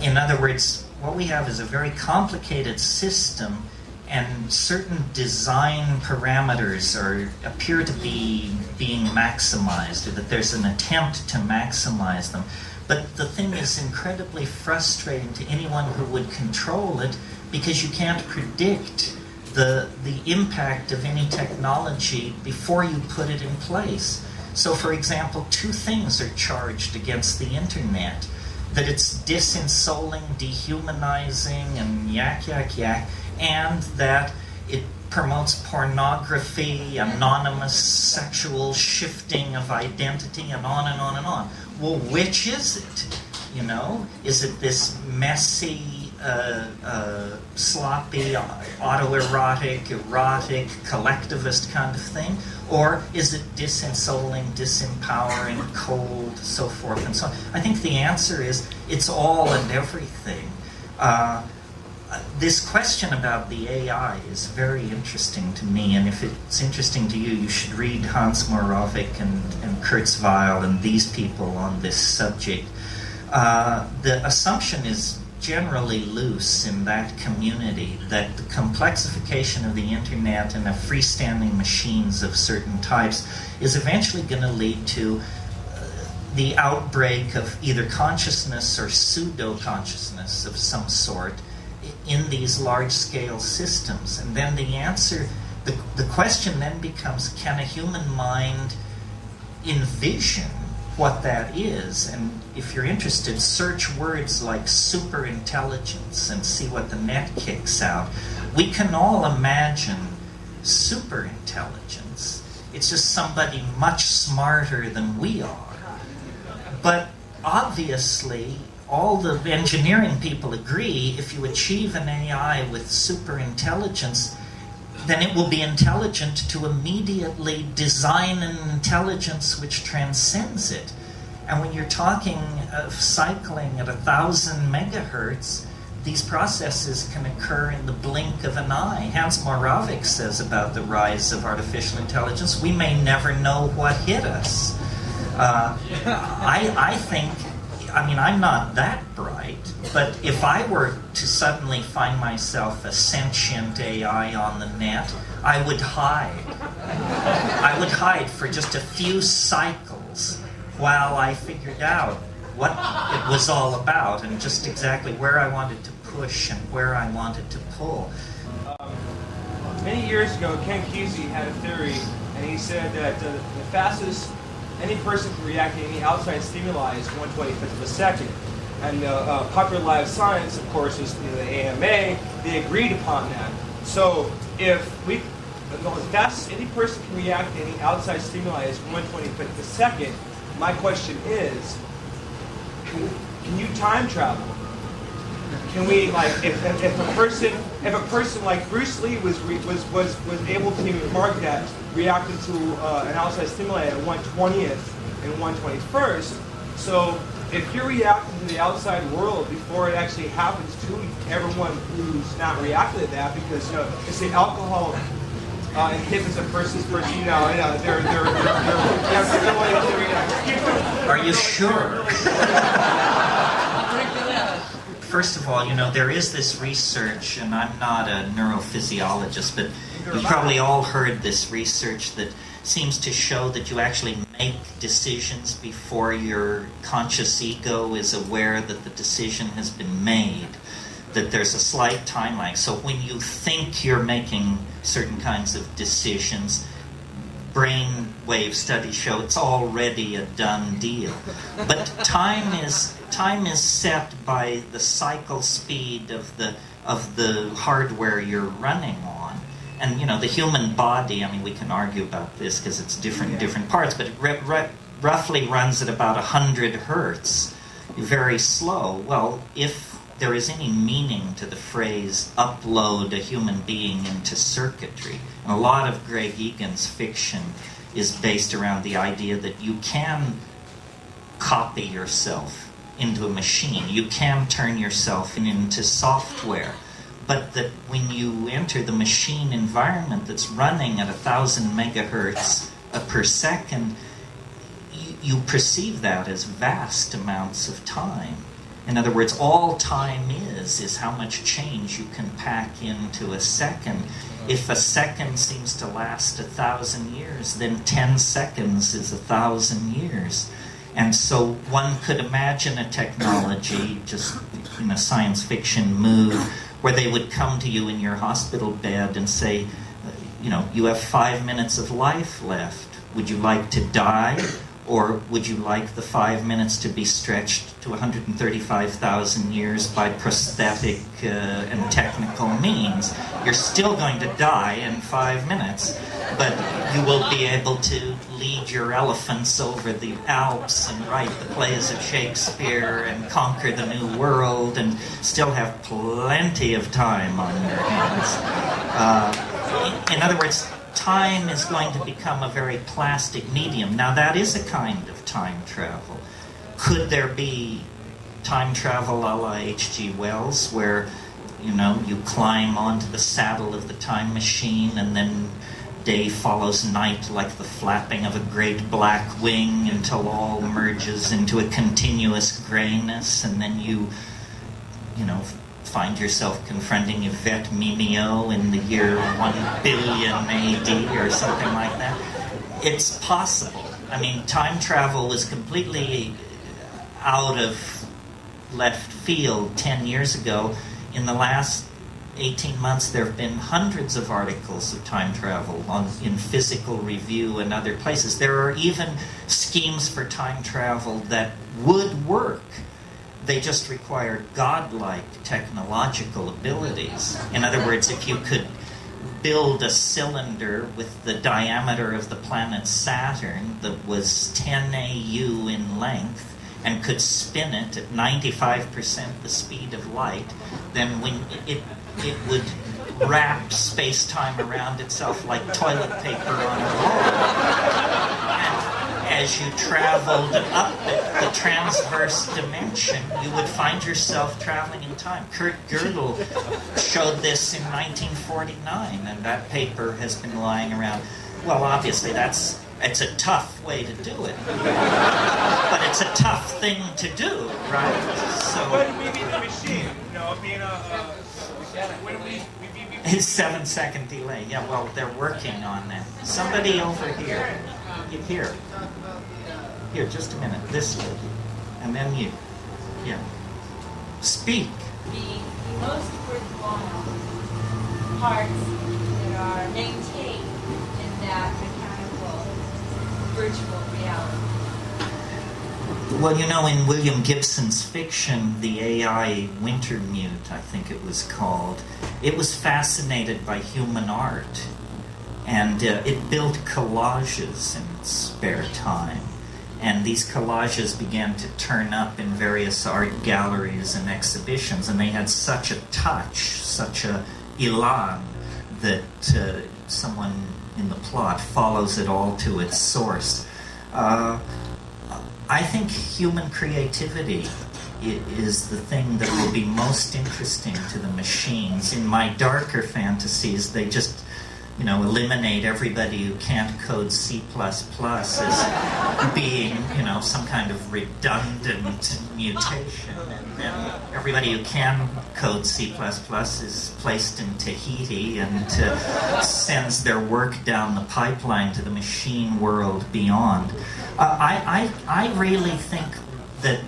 In other words, what we have is a very complicated system, and certain design parameters appear to be being maximized, or that there's an attempt to maximize them. But the thing is incredibly frustrating to anyone who would control it, because you can't predict the impact of any technology before you put it in place. So, for example, two things are charged against the internet: that it's disensoling, dehumanizing, and yak, and that it promotes pornography, anonymous sexual shifting of identity, and on and on and on. Well, which is it? You know, is it this messy, sloppy, autoerotic, erotic, collectivist kind of thing? Or is it disensoling, disempowering, cold, so forth and so on? I think the answer is it's all and everything. This question about the AI is very interesting to me, and if it's interesting to you, you should read Hans Moravec and Kurzweil and these people on this subject. The assumption is generally loose in that community that the complexification of the internet and of freestanding machines of certain types is eventually going to lead to the outbreak of either consciousness or pseudo-consciousness of some sort in these large-scale systems. And then the answer, the question then becomes, can a human mind envision what that is. And if you're interested, search words like superintelligence and see what the net kicks out. We can all imagine superintelligence. It's just somebody much smarter than we are. But obviously, all the engineering people agree if you achieve an AI with superintelligence, then it will be intelligent to immediately design an intelligence which transcends it. And when you're talking of cycling at 1,000 megahertz, these processes can occur in the blink of an eye. Hans Moravec says about the rise of artificial intelligence, we may never know what hit us. I think, I'm not that bright, but if I were to suddenly find myself a sentient AI on the net, I would hide. I would hide for just a few cycles while I figured out what it was all about and just exactly where I wanted to push and where I wanted to pull. Many years ago, Ken Kesey had a theory, and he said that the fastest any person can react to any outside stimuli is 1/25th of a second. And Popular Live Science, of course, is the AMA. They agreed upon that. So if the fastest any person can react to any outside stimuli is 1/25th of a second, my question is, can you time travel? Can we, like, if a person like Bruce Lee was able to mark that, reacting to an outside stimuli at 1/20th and 1/21st, so if you're reacting to the outside world before it actually happens to everyone who's not reacting to that, because they say alcohol inhibits a person's personality. Are you sure? First of all, there is this research, and I'm not a neurophysiologist, but you've probably all heard this research that seems to show that you actually make decisions before your conscious ego is aware that the decision has been made, that there's a slight time lag. So when you think you're making certain kinds of decisions, brainwave studies show it's already a done deal. But time is set by the cycle speed of the hardware you're running on. And the human body, we can argue about this because it's different in different parts, but it roughly runs at about 100 hertz, very slow. Well, if there is any meaning to the phrase upload a human being into circuitry, and a lot of Greg Egan's fiction is based around the idea that you can copy yourself into a machine. You can turn yourself into software. But that when you enter the machine environment that's running at 1,000 megahertz per second, you perceive that as vast amounts of time. In other words, all time is how much change you can pack into a second. If a second seems to last 1,000 years, then 10 seconds is 1,000 years. And so one could imagine a technology, just in a science fiction mood, where they would come to you in your hospital bed and say, you have 5 minutes of life left. Would you like to die? Or would you like the 5 minutes to be stretched to 135,000 years by prosthetic and technical means? You're still going to die in 5 minutes, but you will be able to lead your elephants over the Alps and write the plays of Shakespeare and conquer the New World and still have plenty of time on your hands. In other words, time is going to become a very plastic medium. Now, that is a kind of time travel. Could there be time travel a la H.G. Wells, where, you climb onto the saddle of the time machine and then day follows night like the flapping of a great black wing until all merges into a continuous grayness, and then you find yourself confronting Yvette Mimeo in the year 1 billion AD or something like that. It's possible. Time travel was completely out of left field 10 years ago. In the last 18 months, there have been hundreds of articles of time travel in Physical Review and other places. There are even schemes for time travel that would work. They just require godlike technological abilities. In other words, if you could build a cylinder with the diameter of the planet Saturn that was 10 AU in length and could spin it at 95% the speed of light, then when it would wrap space-time around itself like toilet paper on a wall. And as you traveled up the transverse dimension, you would find yourself traveling in time. Kurt Gödel showed this in 1949, and that paper has been lying around. Well, obviously, it's a tough way to do it. But it's a tough thing to do, right? So, But we mean the machine, being his 7-second delay. Yeah, well, they're working on that. Somebody over here. Here, just a minute. This way. And then you. Yeah. Speak. The most worthwhile parts that are maintained in that mechanical virtual reality. Well, in William Gibson's fiction, The AI Wintermute, I think it was called, it was fascinated by human art. And it built collages in its spare time. And these collages began to turn up in various art galleries and exhibitions. And they had such a touch, such a elan, that someone in the plot follows it all to its source. I think human creativity is the thing that will be most interesting to the machines. In my darker fantasies, they just, eliminate everybody who can't code C++ as being, some kind of redundant mutation. And then everybody who can code C++ is placed in Tahiti and sends their work down the pipeline to the machine world beyond. I really think that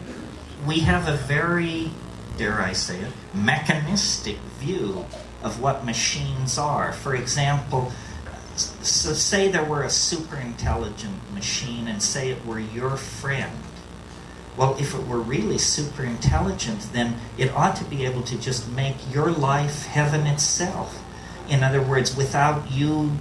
we have a very, dare I say it, mechanistic view of what machines are. For example, so say there were a super intelligent machine and say it were your friend. Well, if it were really super intelligent, then it ought to be able to just make your life heaven itself. In other words, without you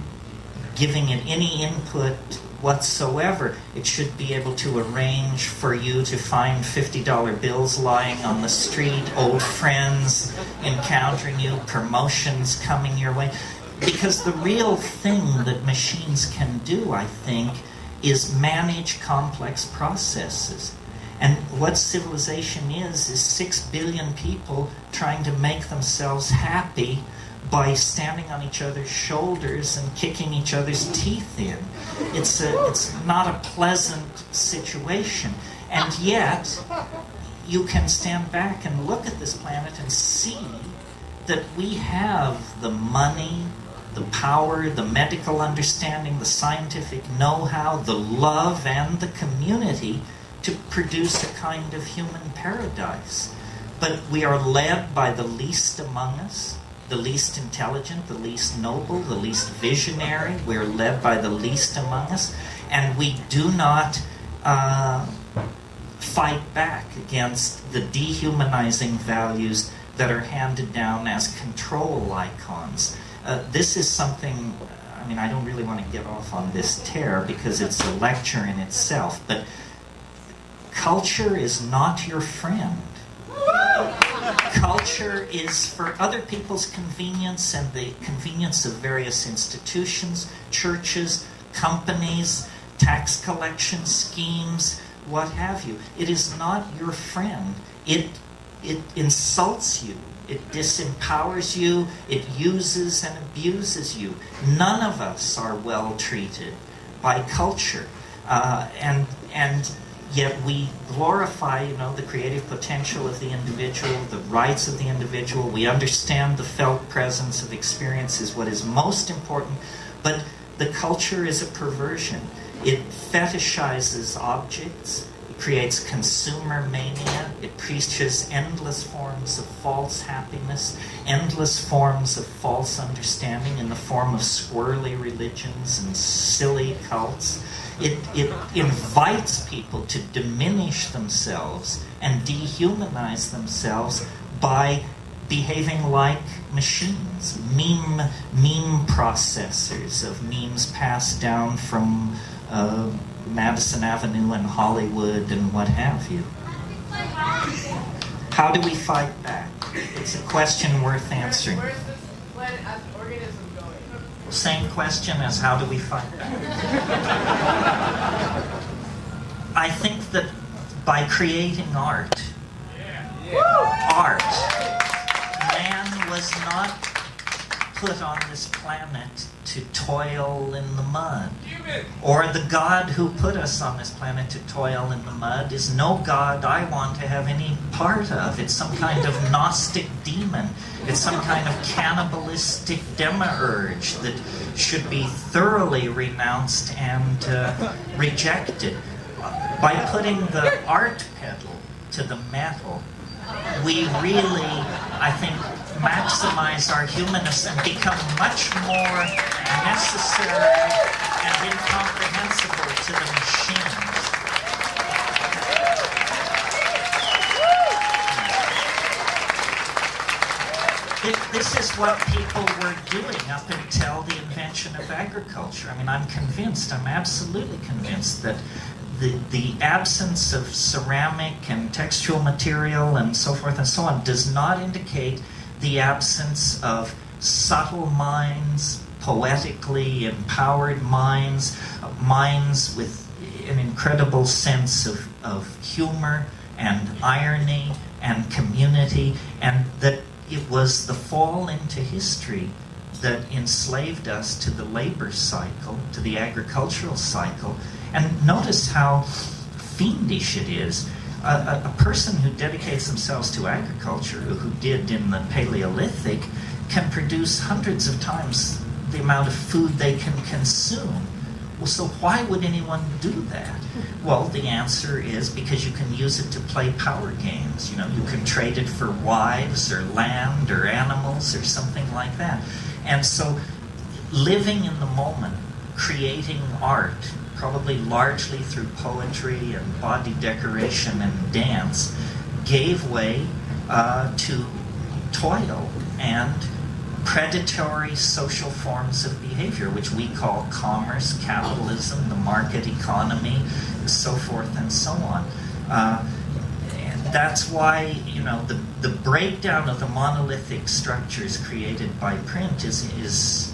giving it any input whatsoever, it should be able to arrange for you to find $50 bills lying on the street, old friends encountering you, promotions coming your way. Because the real thing that machines can do, I think, is manage complex processes. And what civilization is 6 billion people trying to make themselves happy by standing on each other's shoulders and kicking each other's teeth in. It's not a pleasant situation. And yet, you can stand back and look at this planet and see that we have the money, the power, the medical understanding, the scientific know-how, the love, and the community to produce a kind of human paradise. But we are led by the least among us, the least intelligent, the least noble, the least visionary. We're led by the least among us, and we do not fight back against the dehumanizing values that are handed down as control icons. This is something, I don't really want to get off on this tear because it's a lecture in itself, but culture is not your friend. Culture is for other people's convenience and the convenience of various institutions, churches, companies, tax collection schemes, what have you. It is not your friend. It insults you. It disempowers you. It uses and abuses you. None of us are well treated by culture. And yet we glorify, the creative potential of the individual, the rights of the individual. We understand the felt presence of experience is what is most important, but the culture is a perversion. It fetishizes objects. It creates consumer mania. It preaches endless forms of false happiness, endless forms of false understanding in the form of squirrely religions and silly cults. It invites people to diminish themselves and dehumanize themselves by behaving like machines, meme processors of memes passed down from Madison Avenue and Hollywood and what have you. How do we fight back? It's a question worth answering. Where's this planet as an organism going? Same question as how do we fight back? I think that by creating art, man was not put on this planet to toil in the mud. Or the God who put us on this planet to toil in the mud is no God I want to have any part of. It's some kind of Gnostic demon. It's some kind of cannibalistic demiurge that should be thoroughly renounced and rejected. By putting the art pedal to the metal, we really, I think, maximize our humanness and become much more necessary and incomprehensible to the machines. This is what people were doing up until the invention of agriculture. I mean, I'm absolutely convinced that the absence of ceramic and textual material and so forth and so on does not indicate the absence of subtle minds, poetically empowered minds, minds with an incredible sense of humor and irony and community, and that it was the fall into history that enslaved us to the labor cycle, to the agricultural cycle. And notice how fiendish it is. A person who dedicates themselves to agriculture, who did in the Paleolithic, can produce hundreds of times the amount of food they can consume. Well, so why would anyone do that? Well, the answer is because you can use it to play power games. You know, you can trade it for wives or land or animals or something like that. And so living in the moment, creating art, probably largely through poetry and body decoration and dance, gave way to toil and predatory social forms of behavior, which we call commerce, capitalism, the market economy, so forth and so on. And that's why, you know, the breakdown of the monolithic structures created by print is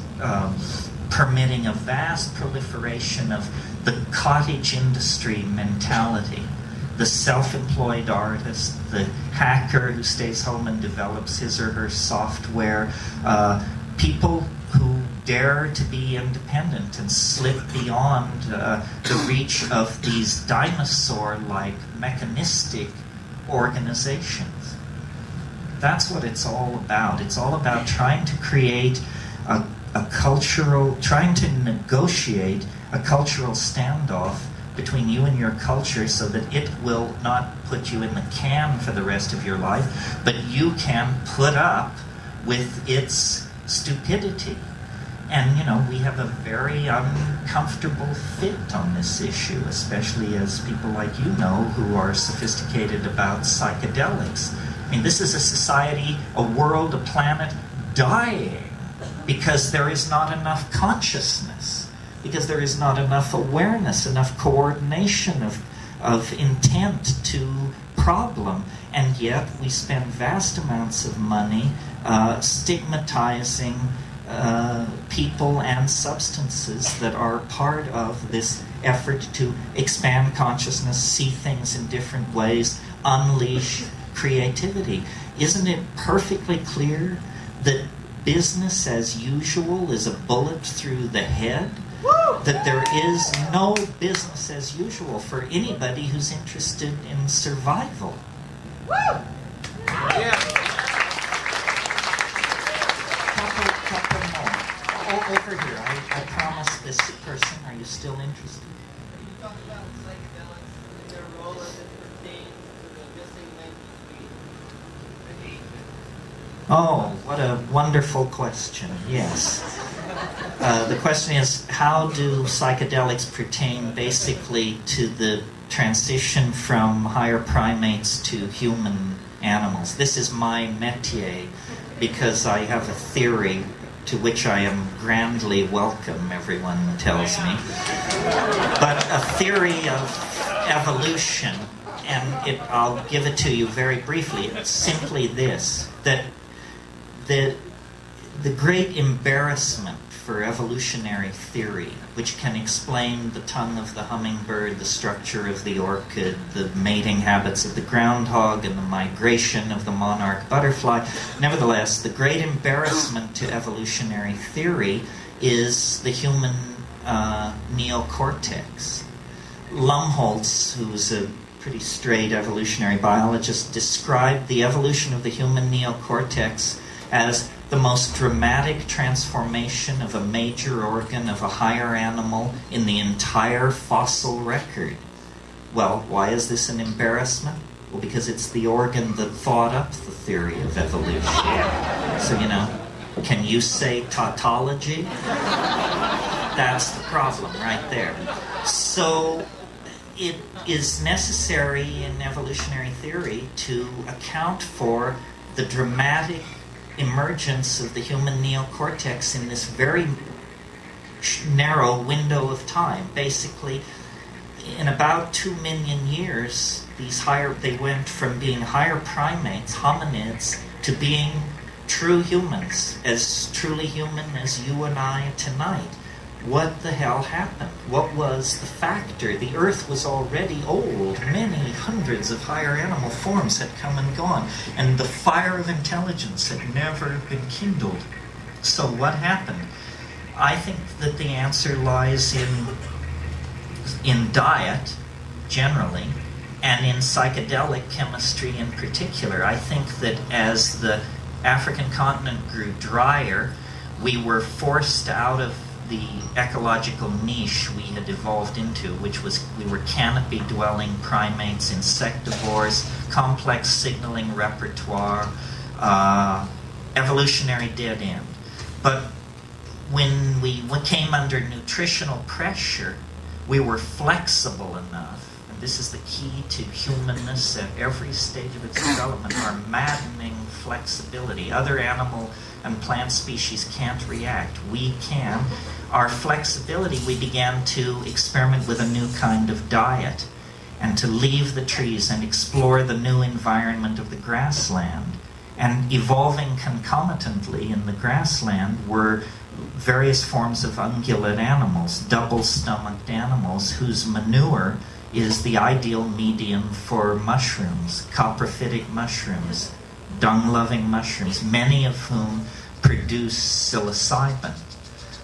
permitting a vast proliferation of the cottage industry mentality. The self-employed artist, the hacker who stays home and develops his or her software, people who dare to be independent and slip beyond the reach of these dinosaur-like mechanistic organizations. That's what it's all about. It's all about trying to create trying to negotiate a cultural standoff between you and your culture so that it will not put you in the can for the rest of your life, but you can put up with its stupidity. And, you know, we have a very uncomfortable fit on this issue, especially as people like you know who are sophisticated about psychedelics. I mean, this is a society, a world, a planet dying because there is not enough consciousness, because there is not enough awareness, enough coordination of intent to problem. And yet we spend vast amounts of money stigmatizing people and substances that are part of this effort to expand consciousness, see things in different ways, unleash creativity. Isn't it perfectly clear that business as usual is a bullet through the head? That there is no business as usual for anybody who's interested in survival. Yeah. Couple more. Over here, I promised this person. Are you still interested? You talked about psychedelics and their role in Oh, what a wonderful question. Yes. The question is, how do psychedelics pertain basically to the transition from higher primates to human animals? This is my métier because I have a theory to which I am grandly welcome, everyone tells me. But a theory of evolution, and I'll give it to you very briefly. It's simply this, that the great embarrassment for evolutionary theory, which can explain the tongue of the hummingbird, the structure of the orchid, the mating habits of the groundhog, and the migration of the monarch butterfly. Nevertheless, the great embarrassment to evolutionary theory is the human neocortex. Lumholtz, who's a pretty straight evolutionary biologist, described the evolution of the human neocortex as the most dramatic transformation of a major organ of a higher animal in the entire fossil record. Well, why is this an embarrassment? Well, because it's the organ that thought up the theory of evolution. So, can you say tautology? That's the problem right there. So, it is necessary in evolutionary theory to account for the dramatic emergence of the human neocortex in this very narrow window of time. Basically, in about 2 million years, they went from being higher primates, hominids, to being true humans, as truly human as you and I tonight. What the hell happened? What was the factor? The Earth was already old. Many hundreds of higher animal forms had come and gone, and the fire of intelligence had never been kindled. So what happened? I think that the answer lies in diet, generally, and in psychedelic chemistry in particular. I think that as the African continent grew drier, we were forced out of the ecological niche we had evolved into, which was we were canopy-dwelling primates, insectivores, complex signaling repertoire, evolutionary dead end. But when we came under nutritional pressure, we were flexible enough, and this is the key to humanness at every stage of its development, our maddening flexibility. Other animal and plant species can't react. We can. Our flexibility, we began to experiment with a new kind of diet and to leave the trees and explore the new environment of the grassland. And evolving concomitantly in the grassland were various forms of ungulate animals, double-stomached animals whose manure is the ideal medium for mushrooms, coprophytic mushrooms, dung-loving mushrooms, many of whom produce psilocybin.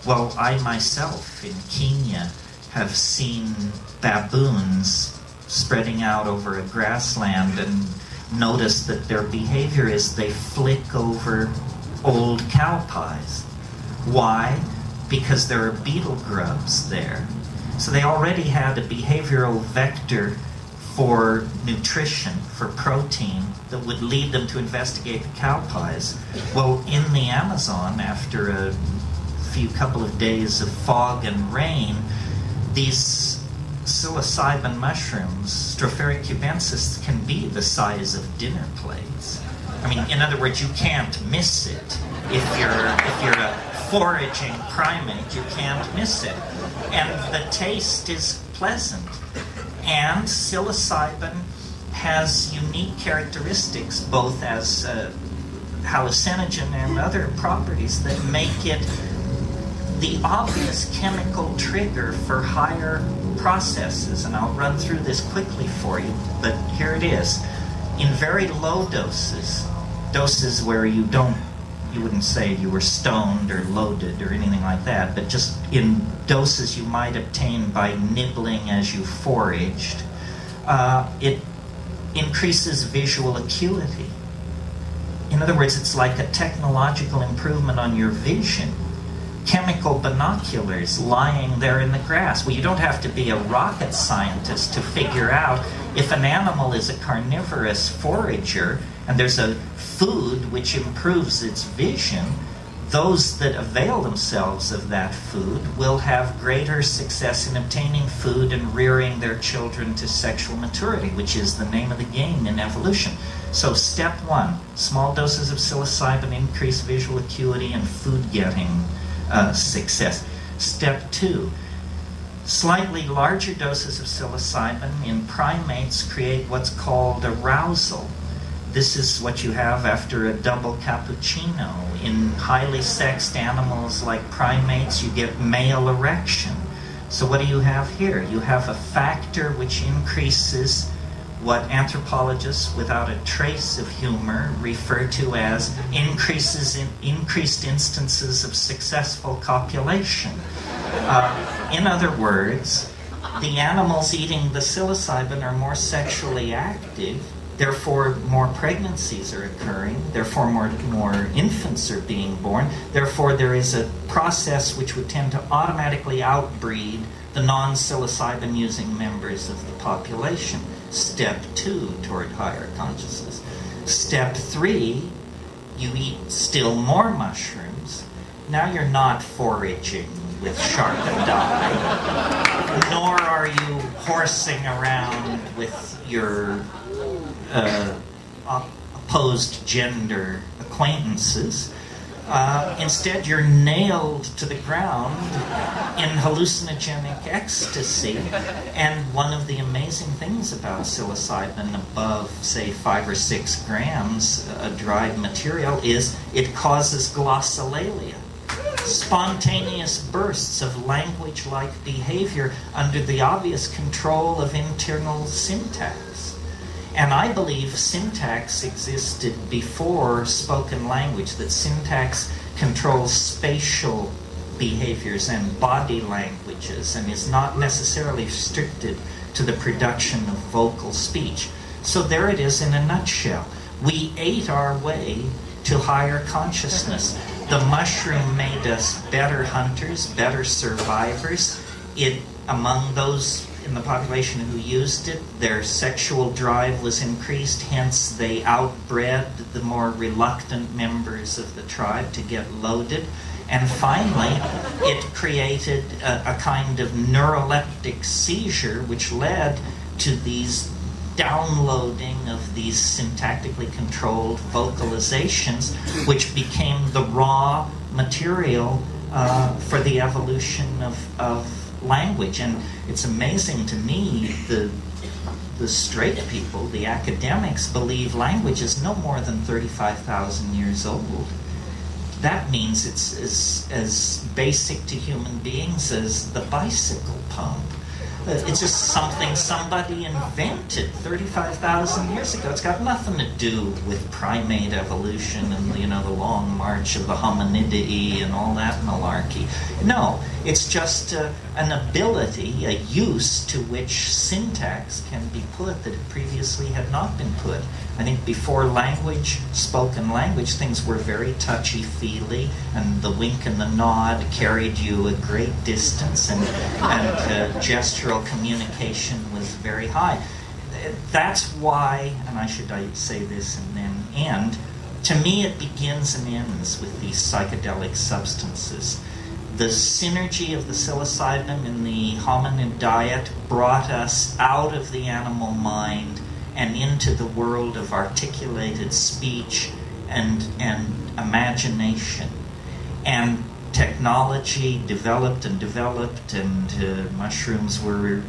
Well, I myself in Kenya have seen baboons spreading out over a grassland and noticed that their behavior is they flick over old cow pies. Why? Because there are beetle grubs there. So they already had a behavioral vector for nutrition, for protein, that would lead them to investigate the cow pies. Well, in the Amazon, after a couple of days of fog and rain, these psilocybin mushrooms, Stropharia cubensis, can be the size of dinner plates. I mean, in other words, you can't miss it. If you're a foraging primate, you can't miss it. And the taste is pleasant. And psilocybin has unique characteristics, both as a hallucinogen and other properties that make it the obvious chemical trigger for higher processes. And I'll run through this quickly for you, but here it is. In very low doses where you wouldn't say you were stoned or loaded or anything like that, but just in doses you might obtain by nibbling as you foraged, it increases visual acuity. In other words, it's like a technological improvement on your vision. Chemical binoculars lying there in the grass. Well, you don't have to be a rocket scientist to figure out If an animal is a carnivorous forager and there's a food which improves its vision, those that avail themselves of that food will have greater success in obtaining food and rearing their children to sexual maturity, which is the name of the game in evolution. So step one, small doses of psilocybin increase visual acuity and food-getting success. Step two, slightly larger doses of psilocybin in primates create what's called arousal. This is what you have after a double cappuccino. In highly sexed animals like primates, you get male erection. So what do you have here? You have a factor which increases what anthropologists, without a trace of humor, refer to as increased instances of successful copulation. In other words, the animals eating the psilocybin are more sexually active, therefore more pregnancies are occurring, therefore more infants are being born, therefore there is a process which would tend to automatically outbreed the non-psilocybin using members of the population. Step two toward higher consciousness. Step three, you eat still more mushrooms. Now you're not foraging with sharpened eye, nor are you horsing around with your opposed gender acquaintances. Instead, you're nailed to the ground in hallucinogenic ecstasy. And one of the amazing things about psilocybin above, say, 5 or 6 grams, a dried material, is it causes glossolalia. Spontaneous bursts of language-like behavior under the obvious control of internal syntax. And I believe syntax existed before spoken language, that syntax controls spatial behaviors and body languages and is not necessarily restricted to the production of vocal speech. So there it is in a nutshell. We ate our way to higher consciousness. The mushroom made us better hunters, better survivors. Among those in the population who used it, their sexual drive was increased, hence they outbred the more reluctant members of the tribe to get loaded. And finally, it created a kind of neuroleptic seizure which led to these downloading of these syntactically controlled vocalizations, which became the raw material for the evolution of language. And it's amazing to me, the straight people, the academics, believe language is no more than 35,000 years old. That means it's as basic to human beings as the bicycle pump. It's just something somebody invented 35,000 years ago. It's got nothing to do with primate evolution and the long march of the hominidae and all that malarkey. No, it's just an ability, a use to which syntax can be put that previously had not been put. I think before language, spoken language, things were very touchy-feely, and the wink and the nod carried you a great distance, and gestural communication was very high. That's why, and I should say this and then end, to me it begins and ends with these psychedelic substances. The synergy of the psilocybin in the hominid diet brought us out of the animal mind and into the world of articulated speech and imagination. And technology developed, and mushrooms were,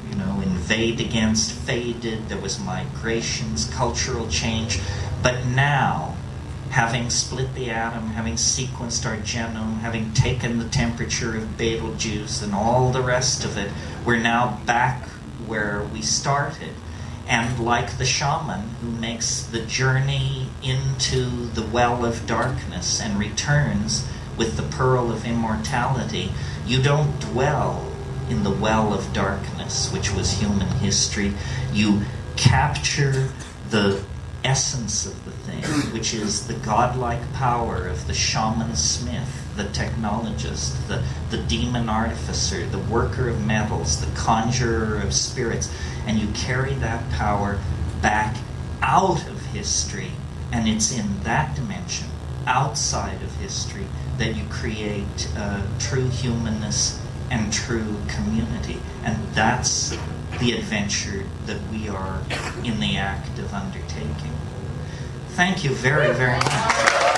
invade against, faded. There was migrations, cultural change. But now, having split the atom, having sequenced our genome, having taken the temperature of Betelgeuse and all the rest of it, we're now back where we started. And like the shaman who makes the journey into the well of darkness and returns with the pearl of immortality, you don't dwell in the well of darkness, which was human history. You capture the essence of the thing, which is the godlike power of the shaman smith, the technologist, the demon artificer, the worker of metals, the conjurer of spirits, and you carry that power back out of history, and it's in that dimension, outside of history, that you create true humanness and true community. And that's the adventure that we are in the act of undertaking. Thank you very, very much.